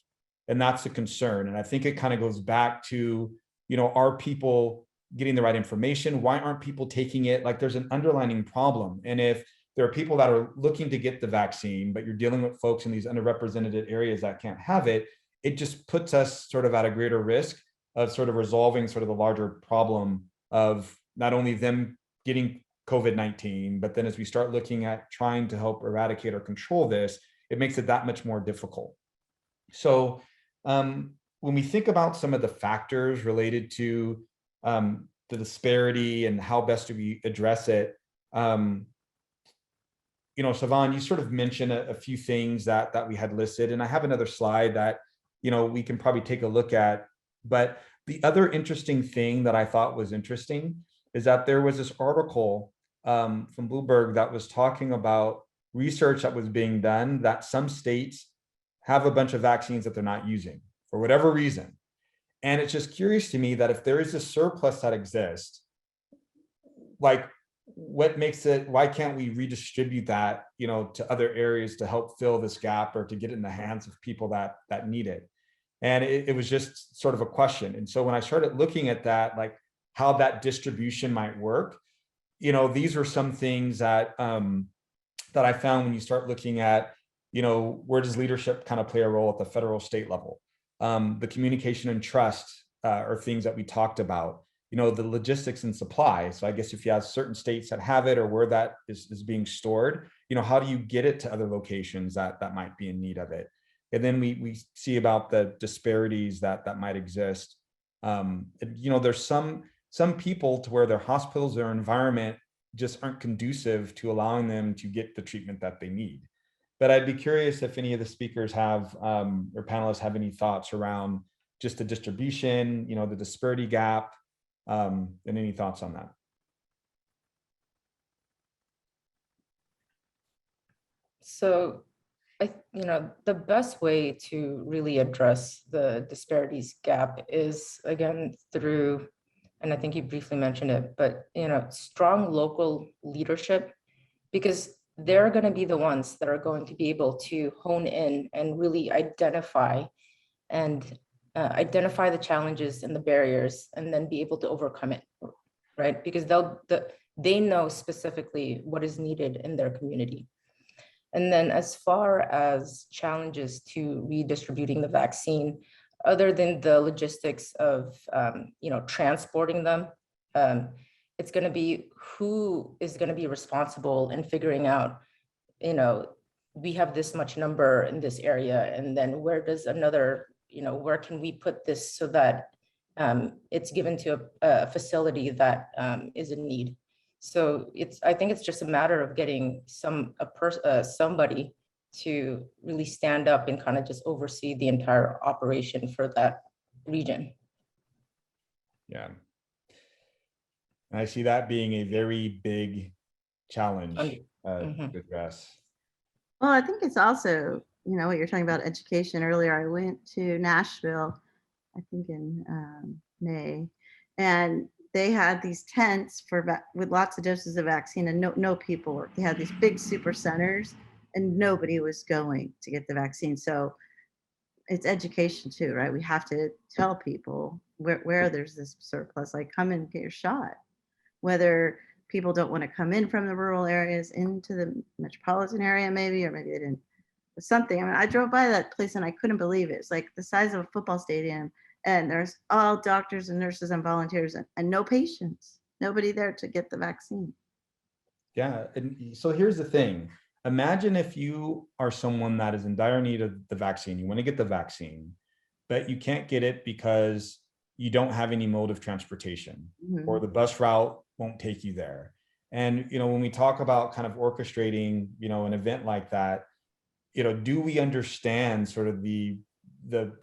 Speaker 1: And that's the concern. And I think it kind of goes back to, you know, are people getting the right information? Why aren't people taking it? Like, there's an underlying problem. And if there are people that are looking to get the vaccine, but you're dealing with folks in these underrepresented areas that can't have it, it just puts us sort of at a greater risk of sort of resolving sort of the larger problem of not only them getting COVID-19, but then as we start looking at trying to help eradicate or control this, it makes it that much more difficult. So when we think about some of the factors related to the disparity and how best do we address it, you know, Savan, you sort of mentioned a few things that we had listed, and I have another slide that, you know, we can probably take a look at. But the other interesting thing that I thought was interesting is that there was this article from Bloomberg that was talking about research that was being done that some states have a bunch of vaccines that they're not using for whatever reason. And it's just curious to me that if there is a surplus that exists, like, what makes it, why can't we redistribute that, you know, to other areas to help fill this gap or to get it in the hands of people that need it? And it was just sort of a question. And so when I started looking at that, like how that distribution might work, you know, these are some things that that I found when you start looking at, you know, where does leadership kind of play a role at the federal state level? The communication and trust are things that we talked about, you know, the logistics and supply. So I guess if you have certain states that have it or where that is being stored, you know, how do you get it to other locations that might be in need of it? And then we see about the disparities that might exist. You know, there's some people to where their hospitals, their environment just aren't conducive to allowing them to get the treatment that they need. But I'd be curious if any of the speakers have, or panelists have any thoughts around just the distribution, you know, the disparity gap, and any thoughts on that?
Speaker 3: So, you know, the best way to really address the disparities gap is, again, through, and I think you briefly mentioned it, but, you know, strong local leadership, because they're going to be the ones that are going to be able to hone in and really identify the challenges and the barriers, and then be able to overcome it, right? Because they know specifically what is needed in their community. And then as far as challenges to redistributing the vaccine, other than the logistics of, you know, transporting them, it's going to be who is going to be responsible in figuring out, you know, we have this much number in this area, and then where does another, you know, where can we put this so that it's given to a facility that is in need. So I think it's just a matter of getting somebody to really stand up and kind of just oversee the entire operation for that region.
Speaker 1: Yeah. And I see that being a very big challenge to address.
Speaker 5: Well, I think it's also, you know, what you're talking about education earlier. I went to Nashville, I think in May, and they had these tents with lots of doses of vaccine, and no people were. They had these big super centers, and nobody was going to get the vaccine. So it's education too, right? We have to tell people where there's this surplus, like, come and get your shot. Whether people don't want to come in from the rural areas into the metropolitan area, maybe, or maybe they didn't. Something. I mean, I drove by that place and I couldn't believe it. It's like the size of a football stadium, and there's all doctors and nurses and volunteers and no patients, nobody there to get the vaccine.
Speaker 1: Yeah, and so here's the thing. Imagine if you are someone that is in dire need of the vaccine, you want to get the vaccine, but you can't get it because you don't have any mode of transportation, or the bus route won't take you there. And, when we talk about kind of orchestrating, an event like that, do we understand sort of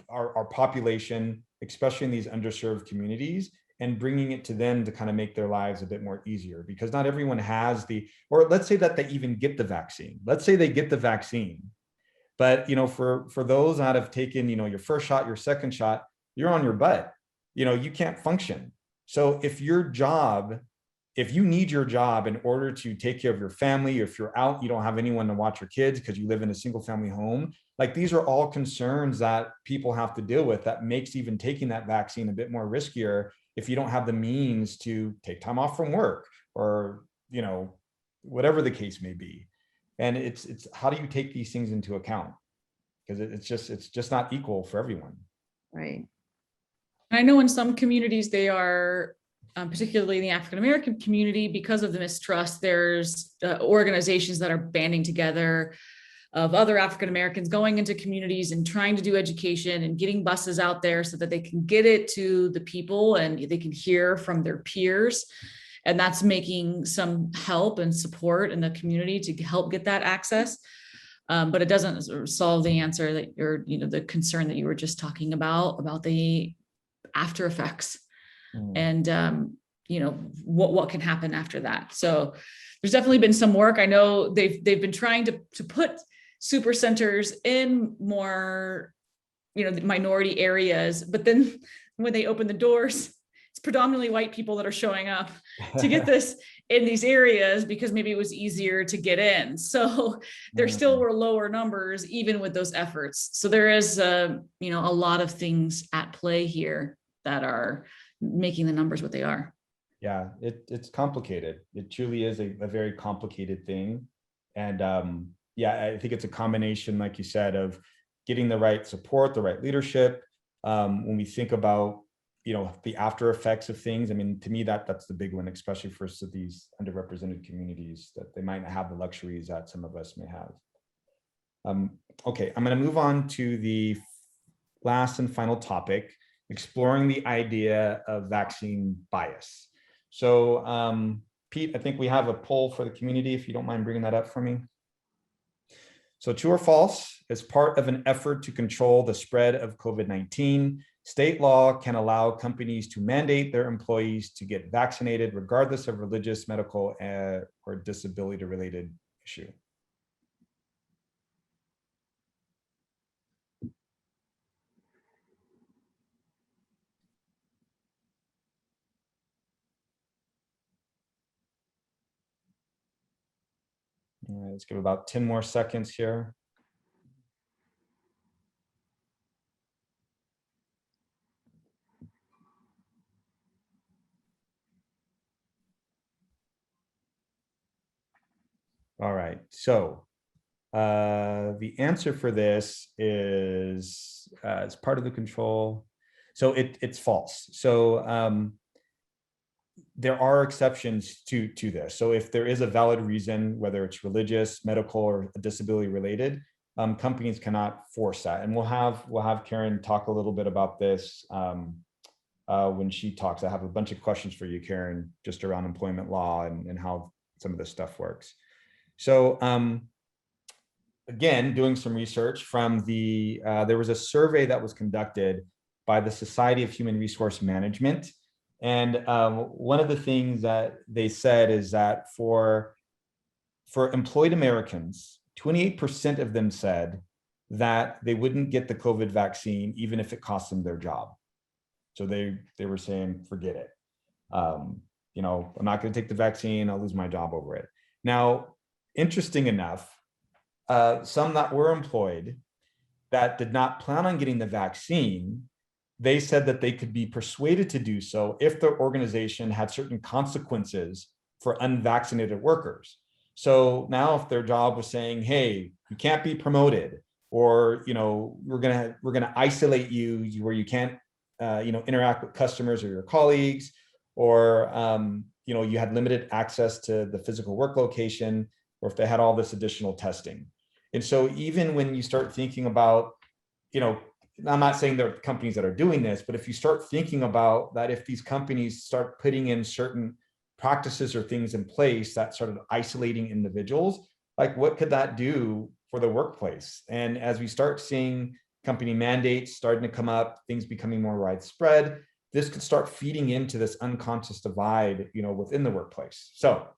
Speaker 1: our population, especially in these underserved communities, and bringing it to them to kind of make their lives a bit more easier? Because not everyone has or let's say that they even get the vaccine. Let's say they get the vaccine, but for those that have taken, your first shot, your second shot, you're on your butt. You can't function. So if you need your job in order to take care of your family, if you're out, you don't have anyone to watch your kids because you live in a single family home, like these are all concerns that people have to deal with, that makes even taking that vaccine a bit more riskier if you don't have the means to take time off from work, or, whatever the case may be. And it's how do you take these things into account? Because it's just not equal for everyone.
Speaker 5: Right.
Speaker 4: I know in some communities they are, particularly in the African-American community, because of the mistrust, there's organizations that are banding together of other African-Americans going into communities and trying to do education and getting buses out there so that they can get it to the people and they can hear from their peers. And that's making some help and support in the community to help get that access. But it doesn't solve the answer that you're, the concern that you were just talking about the after effects. And what can happen after that. So there's definitely been some work. I know they've been trying to put super centers in more the minority areas, but then when they open the doors, it's predominantly white people that are showing up to get this in these areas because maybe it was easier to get in. So there still were lower numbers even with those efforts. So there is a lot of things at play here that are making the numbers what they are.
Speaker 1: Yeah, it's complicated. It truly is a very complicated thing. And I think it's a combination, like you said, of getting the right support, the right leadership. When we think about, the after effects of things, I mean, to me, that's the big one, especially for these underrepresented communities, that they might not have the luxuries that some of us may have. Okay, I'm going to move on to the last and final topic, exploring the idea of vaccine bias. So Pete, I think we have a poll for the community, if you don't mind bringing that up for me. So true or false, as part of an effort to control the spread of COVID-19, state law can allow companies to mandate their employees to get vaccinated regardless of religious, medical, or disability-related issue. All right, let's give about 10 more seconds here. All right, so the answer for this is as part of the control. So it's false. So there are exceptions to this. So if there is a valid reason, whether it's religious, medical, or disability related, companies cannot force that. And we'll have Karen talk a little bit about this when she talks. I have a bunch of questions for you, Karen, just around employment law and how some of this stuff works. So again, doing some research from there was a survey that was conducted by the Society of Human Resource Management. And one of the things that they said is that for employed Americans, 28% of them said that they wouldn't get the COVID vaccine even if it cost them their job. So they were saying, forget it. I'm not going to take the vaccine. I'll lose my job over it. Now, interesting enough, some that were employed that did not plan on getting the vaccine, they said that they could be persuaded to do so if their organization had certain consequences for unvaccinated workers. So now if their job was saying, hey, you can't be promoted, or, we're gonna isolate you where you can't, interact with customers or your colleagues, or, you had limited access to the physical work location, or if they had all this additional testing. And so even when you start thinking about, I'm not saying there are companies that are doing this, but if you start thinking about that, if these companies start putting in certain practices or things in place that started isolating individuals, like what could that do for the workplace? And as we start seeing company mandates starting to come up, things becoming more widespread, this could start feeding into this unconscious divide, within the workplace. So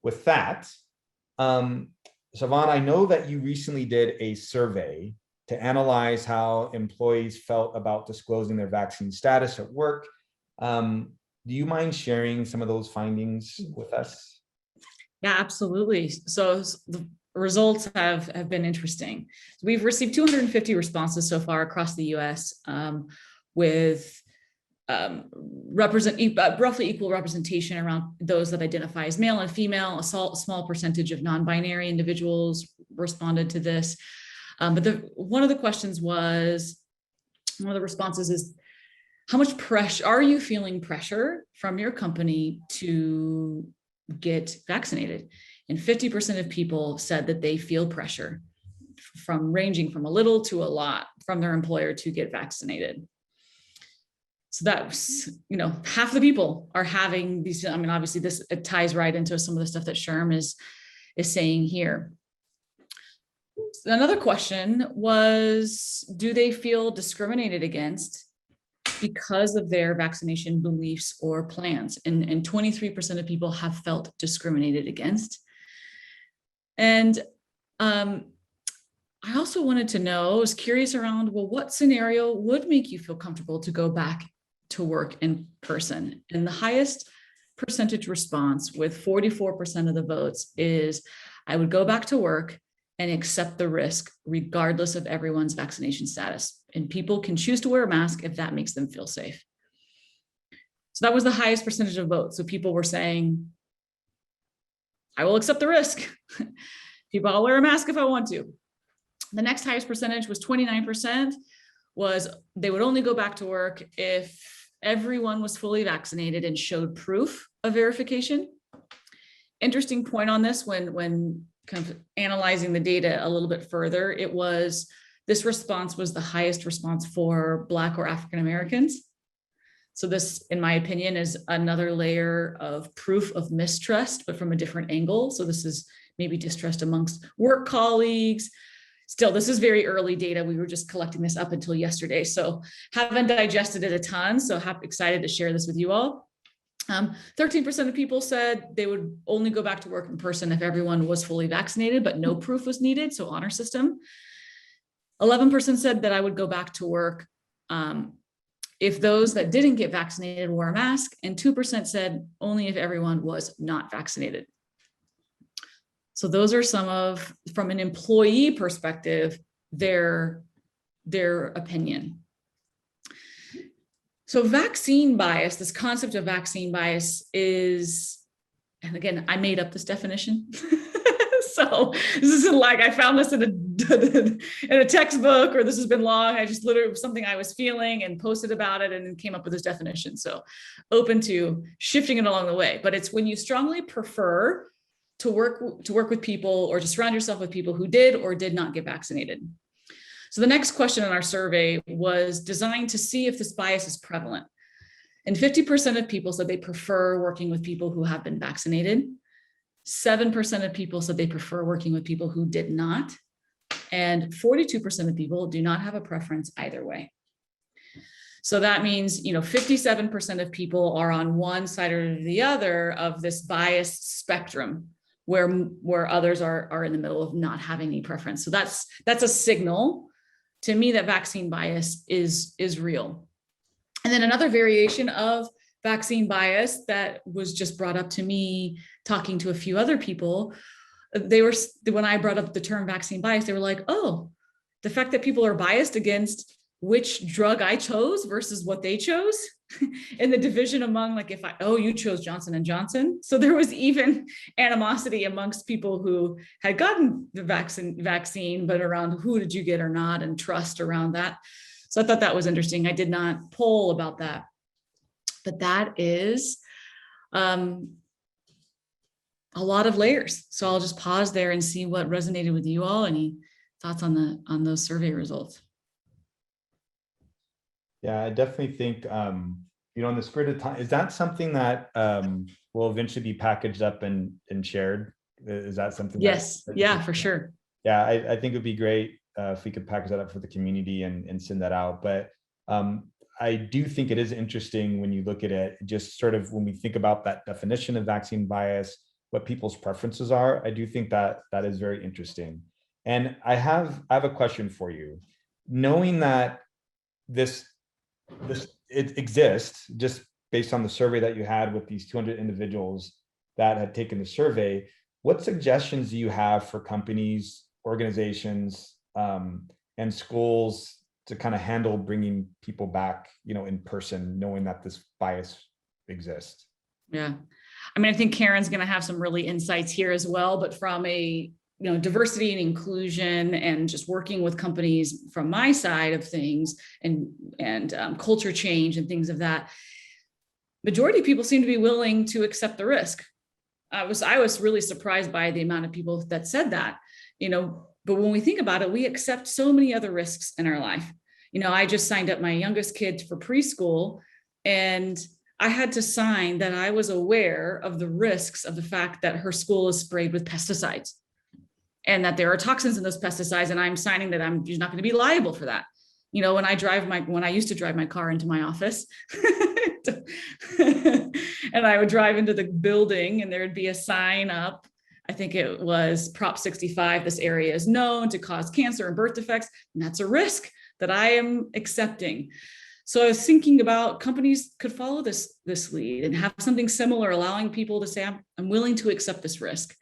Speaker 1: with that, Siobhan, I know that you recently did a survey to analyze how employees felt about disclosing their vaccine status at work. Do you mind sharing some of those findings with us?
Speaker 4: Yeah, absolutely. So the results have been interesting. We've received 250 responses so far across the US, with roughly equal representation around those that identify as male and female. A small percentage of non-binary individuals responded to this. But one of the responses is, how much pressure are you feeling pressure from your company to get vaccinated? And 50% of people said that they feel pressure ranging from a little to a lot from their employer to get vaccinated. So that's, half the people are having these. I mean, obviously it ties right into some of the stuff that Sherm is saying here. Another question was, do they feel discriminated against because of their vaccination beliefs or plans? And 23% of people have felt discriminated against. And I also wanted to know, I was curious around, well, what scenario would make you feel comfortable to go back to work in person? And the highest percentage response, with 44% of the votes, is I would go back to work and accept the risk regardless of everyone's vaccination status. And people can choose to wear a mask if that makes them feel safe. So that was the highest percentage of votes. So people were saying, I will accept the risk. People, I'll wear a mask if I want to. The next highest percentage was 29%, was they would only go back to work if everyone was fully vaccinated and showed proof of verification. Interesting point on this, when kind of analyzing the data a little bit further, this response was the highest response for Black or African Americans. So this, in my opinion, is another layer of proof of mistrust, but from a different angle. So this is maybe distrust amongst work colleagues. Still, this is very early data. We were just collecting this up until yesterday, so haven't digested it a ton. So excited to share this with you all. 13% of people said they would only go back to work in person if everyone was fully vaccinated, but no proof was needed, so honor system. 11% said that I would go back to work if those that didn't get vaccinated wore a mask, and 2% said only if everyone was not vaccinated. So those are some of, from an employee perspective, their opinion. So vaccine bias, this concept of vaccine bias is, and again, I made up this definition. So this isn't like I found this in a textbook, or this has been long. I just literally, something I was feeling and posted about it and came up with this definition. So open to shifting it along the way, but it's when you strongly prefer to work with people or to surround yourself with people who did or did not get vaccinated. So the next question in our survey was designed to see if this bias is prevalent. And 50% of people said they prefer working with people who have been vaccinated. 7% of people said they prefer working with people who did not. And 42% of people do not have a preference either way. So that means, 57% of people are on one side or the other of this bias spectrum, where others are in the middle of not having any preference. So that's a signal to me that vaccine bias is real. And then another variation of vaccine bias that was just brought up to me talking to a few other people, when I brought up the term vaccine bias, they were like, oh, the fact that people are biased against which drug I chose versus what they chose in the division among like, if you chose Johnson & Johnson. So there was even animosity amongst people who had gotten the vaccine, but around who did you get or not, and trust around that. So I thought that was interesting. I did not poll about that, but that is a lot of layers. So I'll just pause there and see what resonated with you all. Any thoughts on those survey results?
Speaker 1: Yeah, I definitely think, in the spirit of time, is that something that will eventually be packaged up and shared? Is that something?
Speaker 4: Yes. Yeah, for sure.
Speaker 1: Yeah, I think it'd be great if we could package that up for the community and send that out. But I do think it is interesting when you look at it, just sort of when we think about that definition of vaccine bias, what people's preferences are. I do think that is very interesting. And I have a question for you. Knowing that it exists, just based on the survey that you had with these 200 individuals that had taken the survey, what suggestions do you have for companies, organizations, and schools to kind of handle bringing people back, in person, knowing that this bias exists?
Speaker 4: Yeah. I mean, I think Karen's going to have some really insights here as well, but from a diversity and inclusion and just working with companies from my side of things and culture change and things of that, majority of people seem to be willing to accept the risk. I was really surprised by the amount of people that said that, but when we think about it, we accept so many other risks in our life. I just signed up my youngest kid for preschool, and I had to sign that I was aware of the risks of the fact that her school is sprayed with pesticides and that there are toxins in those pesticides. And I'm signing that I'm not going to be liable for that. When I used to drive my car into my office and I would drive into the building and there would be a sign up. I think it was Prop 65. This area is known to cause cancer and birth defects. And that's a risk that I am accepting. So I was thinking about companies could follow this lead and have something similar, allowing people to say, I'm willing to accept this risk.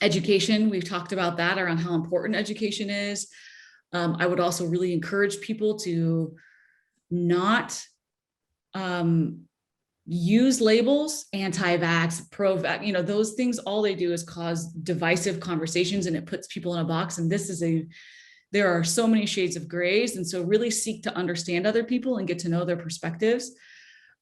Speaker 4: Education, we've talked about that, around how important education is. I would also really encourage people to not use labels, anti-vax, pro-vax, those things, all they do is cause divisive conversations and it puts people in a box. And there are so many shades of grays. And so really seek to understand other people and get to know their perspectives.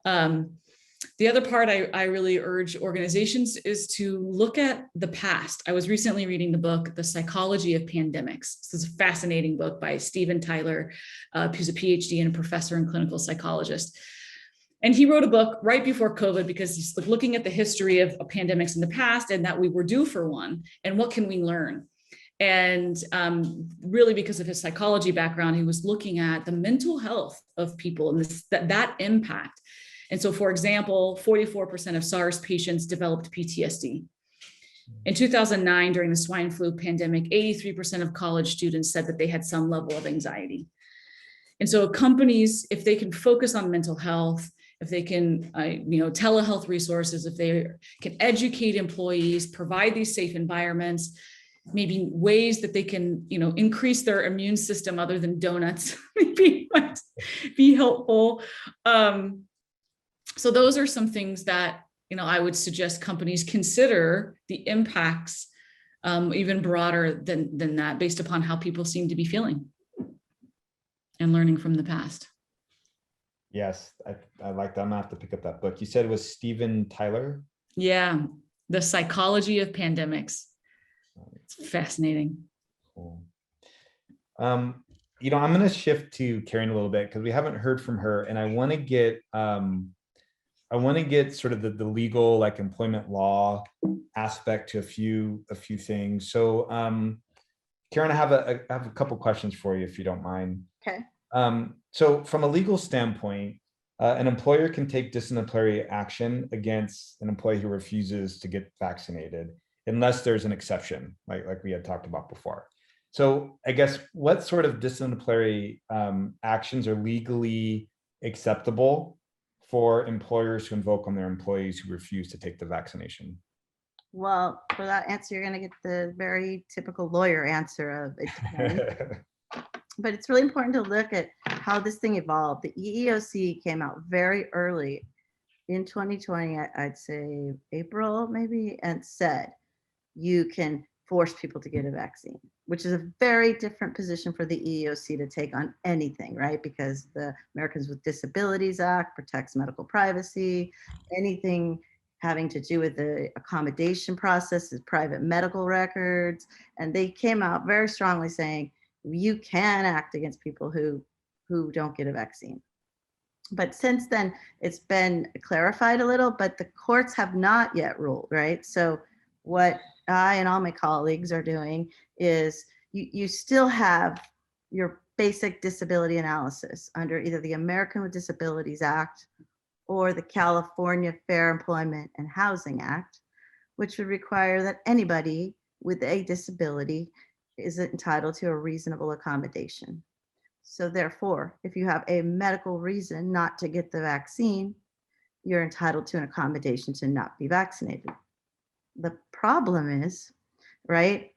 Speaker 4: The other part I really urge organizations is to look at the past. I was recently reading the book, The Psychology of Pandemics. This is a fascinating book by Steven Tyler, who's a PhD and a professor and clinical psychologist. And he wrote a book right before COVID because he's looking at the history of pandemics in the past and that we were due for one, and what can we learn? And really, because of his psychology background, he was looking at the mental health of people and that impact. And so, for example, 44% of SARS patients developed PTSD. In 2009, during the swine flu pandemic, 83% of college students said that they had some level of anxiety. And so companies, if they can focus on mental health, if they can, telehealth resources, if they can educate employees, provide these safe environments, maybe ways that they can, increase their immune system other than donuts, maybe might be helpful. So those are some things that, I would suggest companies consider the impacts even broader than that, based upon how people seem to be feeling and learning from the past.
Speaker 1: Yes, I like that. I'm gonna have to pick up that book. You said it was Steven Tyler?
Speaker 4: Yeah, The Psychology of Pandemics. It's fascinating.
Speaker 1: Cool. I'm going to shift to Karen a little bit because we haven't heard from her, and I want to get sort of the legal, like employment law aspect to a few things. So, Karen, I have a couple questions for you, if you don't mind.
Speaker 5: Okay.
Speaker 1: So, from a legal standpoint, an employer can take disciplinary action against an employee who refuses to get vaccinated, unless there's an exception, like we had talked about before. So I guess what sort of disciplinary actions are legally acceptable for employers who invoke on their employees who refuse to take the vaccination?
Speaker 5: Well, for that answer, you're going to get the very typical lawyer answer of it depends. But it's really important to look at how this thing evolved. The EEOC came out very early in 2020, I'd say April maybe, and said you can force people to get a vaccine, which is a very different position for the EEOC to take on anything, right? Because the Americans with Disabilities Act protects medical privacy. Anything having to do with the accommodation process is private medical records. And they came out very strongly saying you can act against people who don't get a vaccine. But since then, it's been clarified a little, but the courts have not yet ruled, right? So what I and all my colleagues are doing is you still have your basic disability analysis under either the American with Disabilities Act or the California Fair Employment and Housing Act, which would require that anybody with a disability is entitled to a reasonable accommodation. So therefore, if you have a medical reason not to get the vaccine, you're entitled to an accommodation to not be vaccinated. The problem is, right,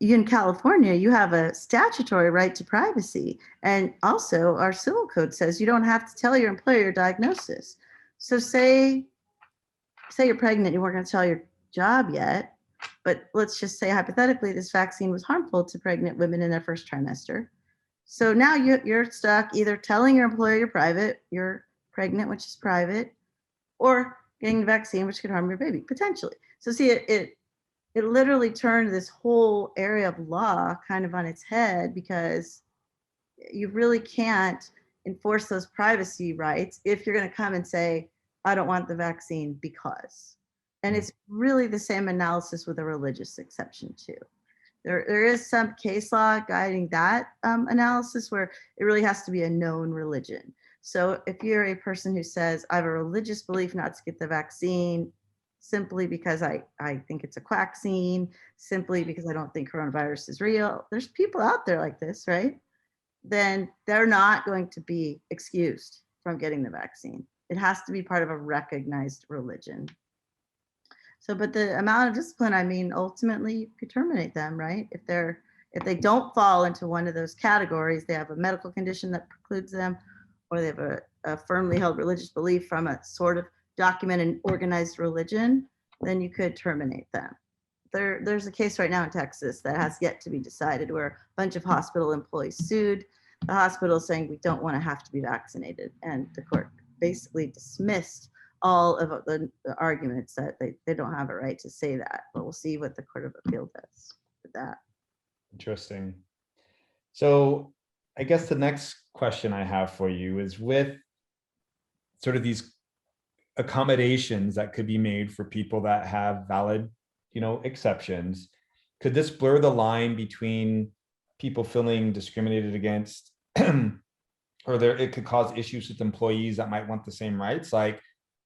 Speaker 5: in California, you have a statutory right to privacy. And also our civil code says you don't have to tell your employer your diagnosis. So say you're pregnant, you weren't going to tell your job yet, but let's just say hypothetically this vaccine was harmful to pregnant women in their first trimester. So now you're stuck either telling your employer you're pregnant, which is private, or getting the vaccine, which could harm your baby, potentially. So see, it literally turned this whole area of law kind of on its head, because you really can't enforce those privacy rights if you're going to come and say, I don't want the vaccine because. And it's really the same analysis with a religious exception too. There is some case law guiding that analysis where it really has to be a known religion. So if you're a person who says, I have a religious belief not to get the vaccine simply because I think it's a quacksine, simply because I don't think coronavirus is real, there's people out there like this, right? Then they're not going to be excused from getting the vaccine. It has to be part of a recognized religion. So, but the amount of discipline, I mean, ultimately you could terminate them, right? If they don't fall into one of those categories, they have a medical condition that precludes them, or they have a firmly held religious belief from a sort of documented organized religion, then you could terminate them. There's a case right now in Texas that has yet to be decided where a bunch of hospital employees sued the hospital saying we don't want to have to be vaccinated. And the court basically dismissed all of the arguments that they don't have a right to say that. But we'll see what the Court of Appeal does with that.
Speaker 1: Interesting. So I guess the next question I have for you is, with sort of these accommodations that could be made for people that have valid, exceptions, could this blur the line between people feeling discriminated against or it could cause issues with employees that might want the same rights? Like,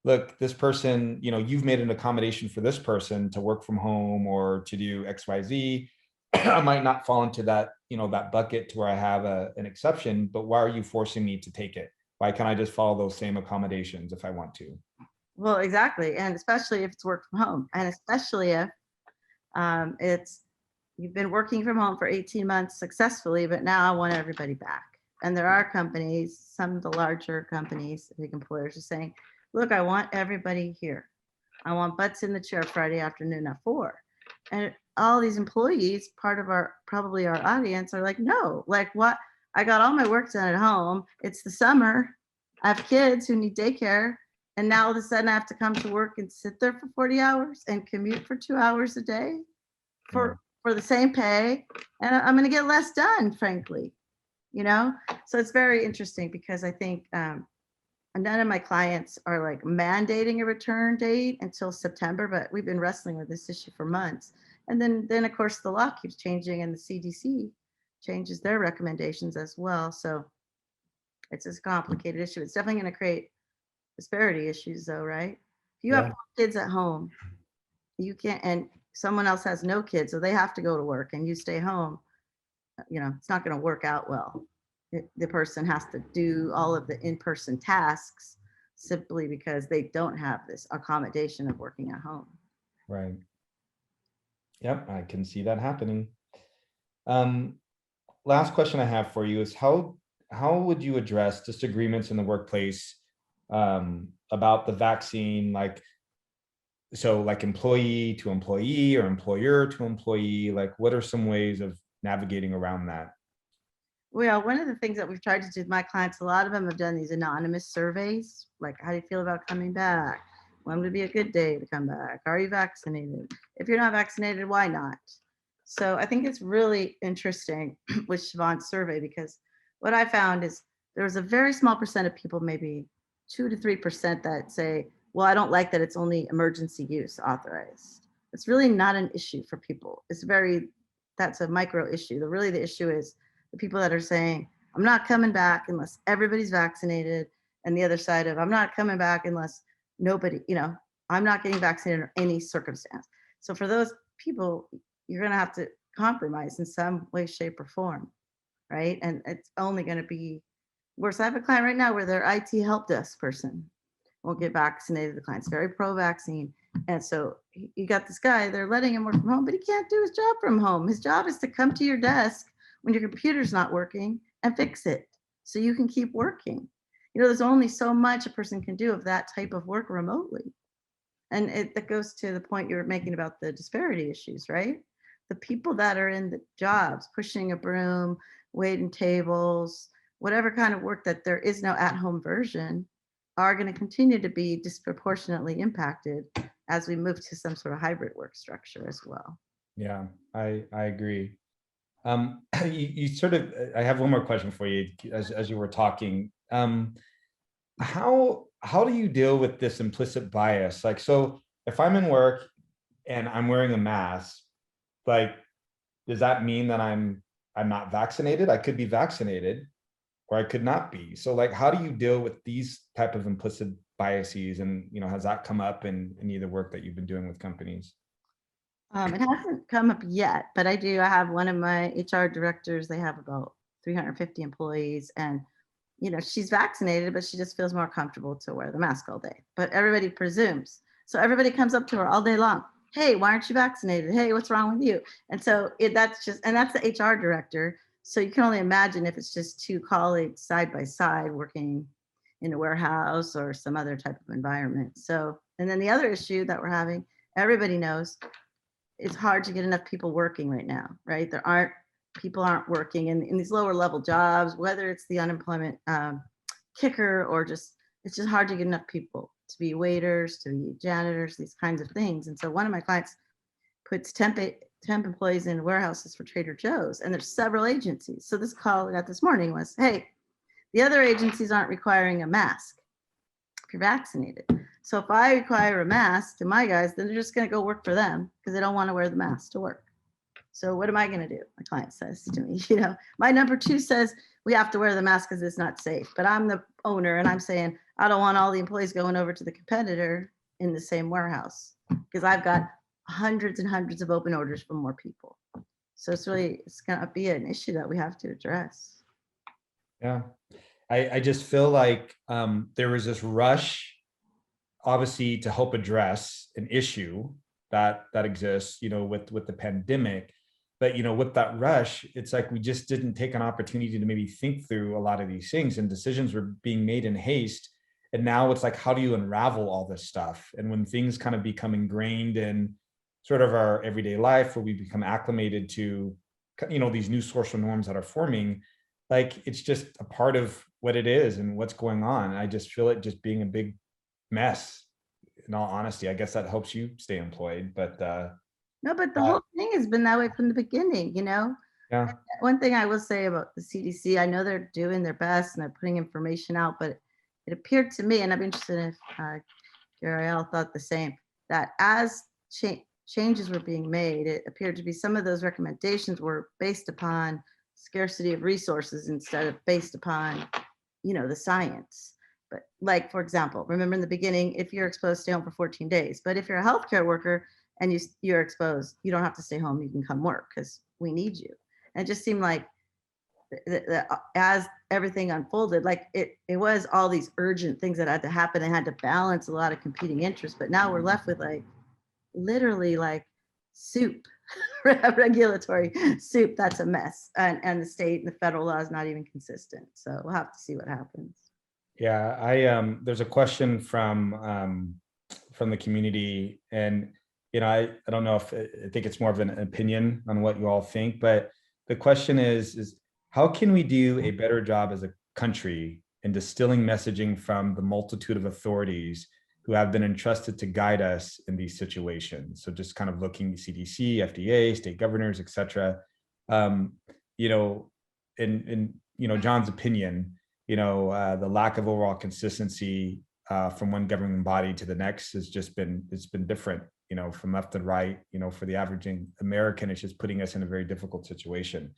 Speaker 1: look, this person, you've made an accommodation for this person to work from home or to do XYZ. I might not fall into that, that bucket to where I have an exception, but why are you forcing me to take it? Why can't I just follow those same accommodations if I want to?
Speaker 5: Well, exactly. And especially if it's work from home, and especially if you've been working from home for 18 months successfully, but now I want everybody back. And there are companies, some of the larger companies, big employers are saying, look, I want everybody here. I want butts in the chair Friday afternoon at 4. And all these employees, part of probably our audience, are like, no, like what? I got all my work done at home. It's the summer. I have kids who need daycare. And now all of a sudden I have to come to work and sit there for 40 hours and commute for 2 hours a day for the same pay. And I'm going to get less done, frankly, So it's very interesting because I think none of my clients are like mandating a return date until September, but we've been wrestling with this issue for months. And then of course the law keeps changing and the CDC changes their recommendations as well. So it's a complicated issue. It's definitely going to create disparity issues though, right? If you have 4 kids at home, you can't, and someone else has no kids, so they have to go to work and you stay home, it's not going to work out well. The person has to do all of the in-person tasks simply because they don't have this accommodation of working at home.
Speaker 1: Right. Yep, I can see that happening. last question I have for you is how would you address disagreements in the workplace about the vaccine, like employee to employee or employer to employee? Like, what are some ways of navigating around that?
Speaker 5: Well, one of the things that we've tried to do with my clients, a lot of them have done these anonymous surveys, like, how do you feel about coming back? When would be a good day to come back? Are you vaccinated? If you're not vaccinated, why not? So I think it's really interesting with Siobhan's survey, because what I found is there was a very small percent of people, maybe 2 to 3%, that say, well, I don't like that it's only emergency use authorized. It's really not an issue for people. That's a micro issue. The issue is the people that are saying, I'm not coming back unless everybody's vaccinated. And the other side of, I'm not coming back unless nobody, I'm not getting vaccinated under any circumstance. So for those people, you're going to have to compromise in some way, shape, or form, right? And it's only going to be worse. I have a client right now where their IT help desk person won't get vaccinated. The client's very pro-vaccine. And so you got this guy, they're letting him work from home, but he can't do his job from home. His job is to come to your desk when your computer's not working and fix it so you can keep working. There's only so much a person can do of that type of work remotely. And that goes to the point you were making about the disparity issues, right? The people that are in the jobs, pushing a broom, waiting tables, whatever kind of work that there is no at-home version, are going to continue to be disproportionately impacted as we move to some sort of hybrid work structure as well.
Speaker 1: Yeah, I agree. You sort of, I have one more question for you as you were talking. How do you deal with this implicit bias? Like, so if I'm in work and I'm wearing a mask, like, does that mean that I'm not vaccinated? I could be vaccinated, or I could not be. So like, how do you deal with these type of implicit biases? And, has that come up in any of the work that you've been doing with companies?
Speaker 5: It hasn't come up yet, but I have one of my HR directors, they have about 350 employees, and she's vaccinated, but she just feels more comfortable to wear the mask all day. But everybody presumes. So everybody comes up to her all day long. Hey, why aren't you vaccinated? Hey, what's wrong with you? And so that's the HR director. So you can only imagine if it's just two colleagues side by side working in a warehouse or some other type of environment. So, and then the other issue that we're having, everybody knows, it's hard to get enough people working right now, right? People aren't working in these lower level jobs, whether it's the unemployment kicker or it's just hard to get enough people to be waiters, to be janitors, these kinds of things. And so one of my clients puts temp employees in warehouses for Trader Joe's, and there's several agencies. So this call I got this morning was, hey, the other agencies aren't requiring a mask if you're vaccinated. So if I require a mask to my guys, then they're just going to go work for them because they don't want to wear the mask to work. So what am I going to do? My client says to me, my number 2 says we have to wear the mask because it's not safe. But I'm the owner and I'm saying, I don't want all the employees going over to the competitor in the same warehouse because I've got hundreds and hundreds of open orders from more people. So it's going to be an issue that we have to address.
Speaker 1: Yeah, I just feel like there was this rush, obviously, to help address an issue that exists, with the pandemic. But, with that rush, it's like we just didn't take an opportunity to maybe think through a lot of these things, and decisions were being made in haste. And now it's like, how do you unravel all this stuff? And when things kind of become ingrained in sort of our everyday life, where we become acclimated to, these new social norms that are forming, like, it's just a part of what it is and what's going on. I just feel it just being a big mess. In all honesty, I guess that helps you stay employed, but
Speaker 5: no, but the whole thing has been that way from the beginning,
Speaker 1: Yeah.
Speaker 5: One thing I will say about the CDC, I know they're doing their best and they're putting information out, but it appeared to me, and I'm interested if Gariel thought the same, that as changes were being made, it appeared to be some of those recommendations were based upon scarcity of resources instead of based upon, the science. But like, for example, remember in the beginning, if you're exposed, stay home for 14 days. But if you're a healthcare worker and you're exposed, you don't have to stay home. You can come work because we need you. And it just seemed like as everything unfolded, like it was all these urgent things that had to happen and had to balance a lot of competing interests. But now we're left with literally soup regulatory soup that's a mess. And the state and the federal law is not even consistent. So we'll have to see what happens.
Speaker 1: Yeah, there's a question from the community, and I don't know if I think it's more of an opinion on what you all think, but the question is how can we do a better job as a country in distilling messaging from the multitude of authorities who have been entrusted to guide us in these situations? So just kind of looking at CDC, FDA, state governors, et cetera. In John's opinion, the lack of overall consistency from one governing body to the next has just been, it's been different, from left to right. For the averaging American, it's just putting us in a very difficult situation.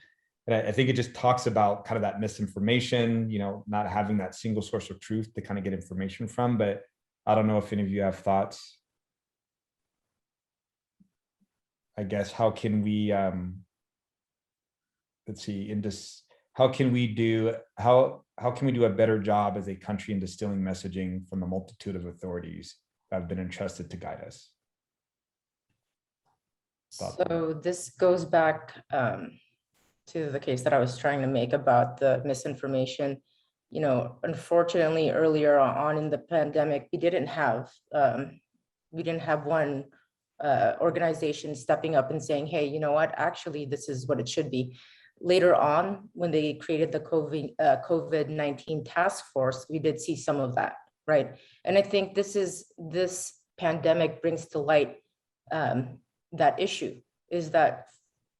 Speaker 1: And I think it just talks about kind of that misinformation, not having that single source of truth to kind of get information from. But I don't know if any of you have thoughts. I guess, how can we, let's see, how can we do a better job as a country in distilling messaging from a multitude of authorities that have been entrusted to guide us?
Speaker 3: So this goes back to the case that I was trying to make about the misinformation. Unfortunately, earlier on in the pandemic, we didn't have one organization stepping up and saying, hey, you know what, actually, this is what it should be. Later on, when they created the COVID-19 task force, we did see some of that, right? And I think this pandemic brings to light that issue, is that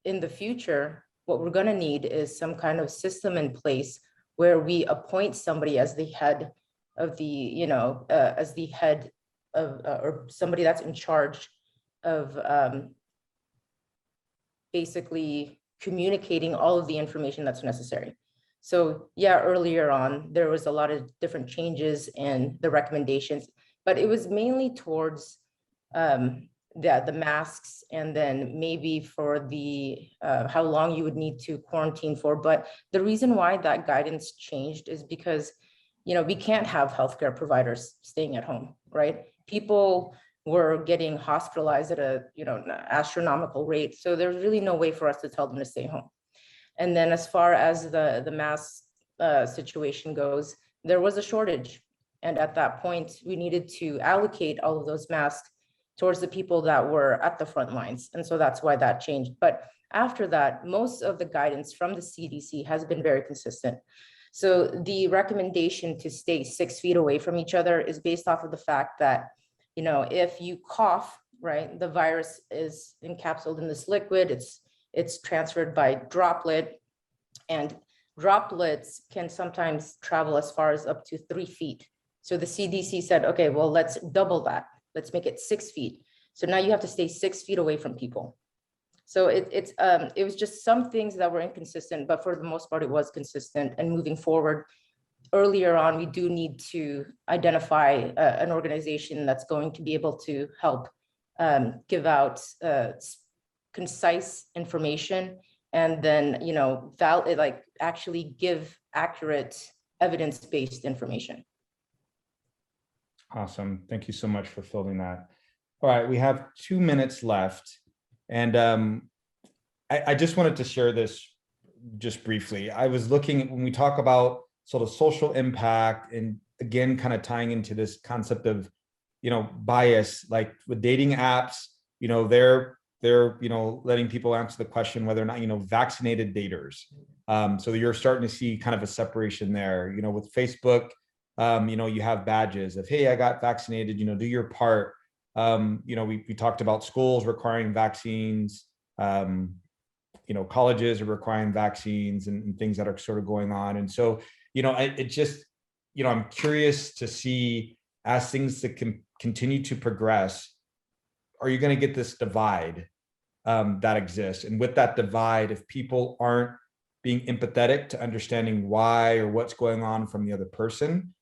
Speaker 3: in the future, what we're going to need is some kind of system in place where we appoint somebody as the head of the, or somebody that's in charge of basically communicating all of the information that's necessary. So yeah, earlier on, there was a lot of different changes in the recommendations, but it was mainly towards the masks, and then maybe for the how long you would need to quarantine for. But the reason why that guidance changed is because, we can't have healthcare providers staying at home, right? People were getting hospitalized at an astronomical rate. So there's really no way for us to tell them to stay home. And then as far as the mask situation goes, there was a shortage. And at that point, we needed to allocate all of those masks towards the people that were at the front lines. And so that's why that changed. But after that, most of the guidance from the CDC has been very consistent. So the recommendation to stay 6 feet away from each other is based off of the fact that, if you cough, right, the virus is encapsulated in this liquid, it's transferred by droplet, and droplets can sometimes travel as far as up to 3 feet. So the CDC said, okay, well, let's double that. Let's make it 6 feet. So now you have to stay 6 feet away from people. So it was just some things that were inconsistent, but for the most part, it was consistent. And moving forward, earlier on, we do need to identify an organization that's going to be able to help give out concise information, and then, actually give accurate evidence-based information.
Speaker 1: Awesome. Thank you so much for filling that. All right, we have 2 minutes left. And I just wanted to share this just briefly. I was looking at, when we talk about sort of social impact, and again, kind of tying into this concept of, bias, like with dating apps, they're letting people answer the question whether or not, vaccinated daters. So you're starting to see kind of a separation there, with Facebook. You have badges of, hey, I got vaccinated, do your part. We talked about schools requiring vaccines, colleges are requiring vaccines, and things that are sort of going on. And so, I'm curious to see, as things that can continue to progress, are you going to get this divide that exists? And with that divide, if people aren't being empathetic to understanding why or what's going on from the other person,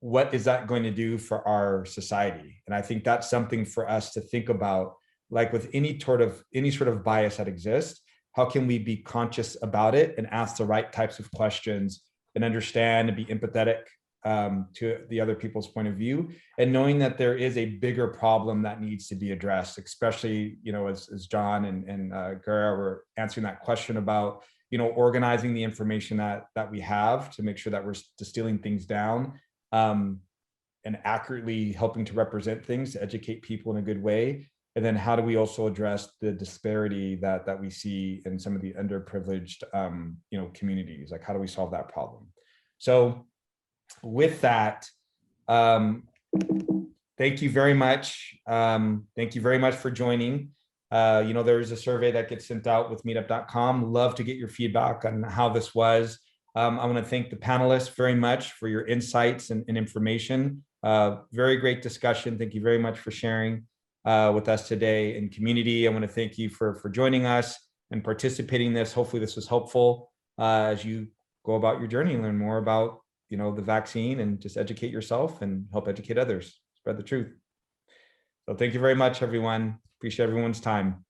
Speaker 1: what is that going to do for our society? And I think that's something for us to think about, like with any sort of bias that exists, how can we be conscious about it and ask the right types of questions and understand and be empathetic to the other people's point of view, and knowing that there is a bigger problem that needs to be addressed, especially, as John and Gara were answering that question about, organizing the information that we have to make sure that we're distilling things down, and accurately helping to represent things, to educate people in a good way. And then how do we also address the disparity that we see in some of the underprivileged, communities? Like, how do we solve that problem? So with that, thank you very much. Thank you very much for joining. There is a survey that gets sent out with meetup.com. Love to get your feedback on how this was. I want to thank the panelists very much for your insights and information. Very great discussion. Thank you very much for sharing with us today. And community, I want to thank you for joining us and participating in this. Hopefully this was helpful as you go about your journey and learn more about, the vaccine, and just educate yourself and help educate others, spread the truth. So thank you very much, everyone. Appreciate everyone's time.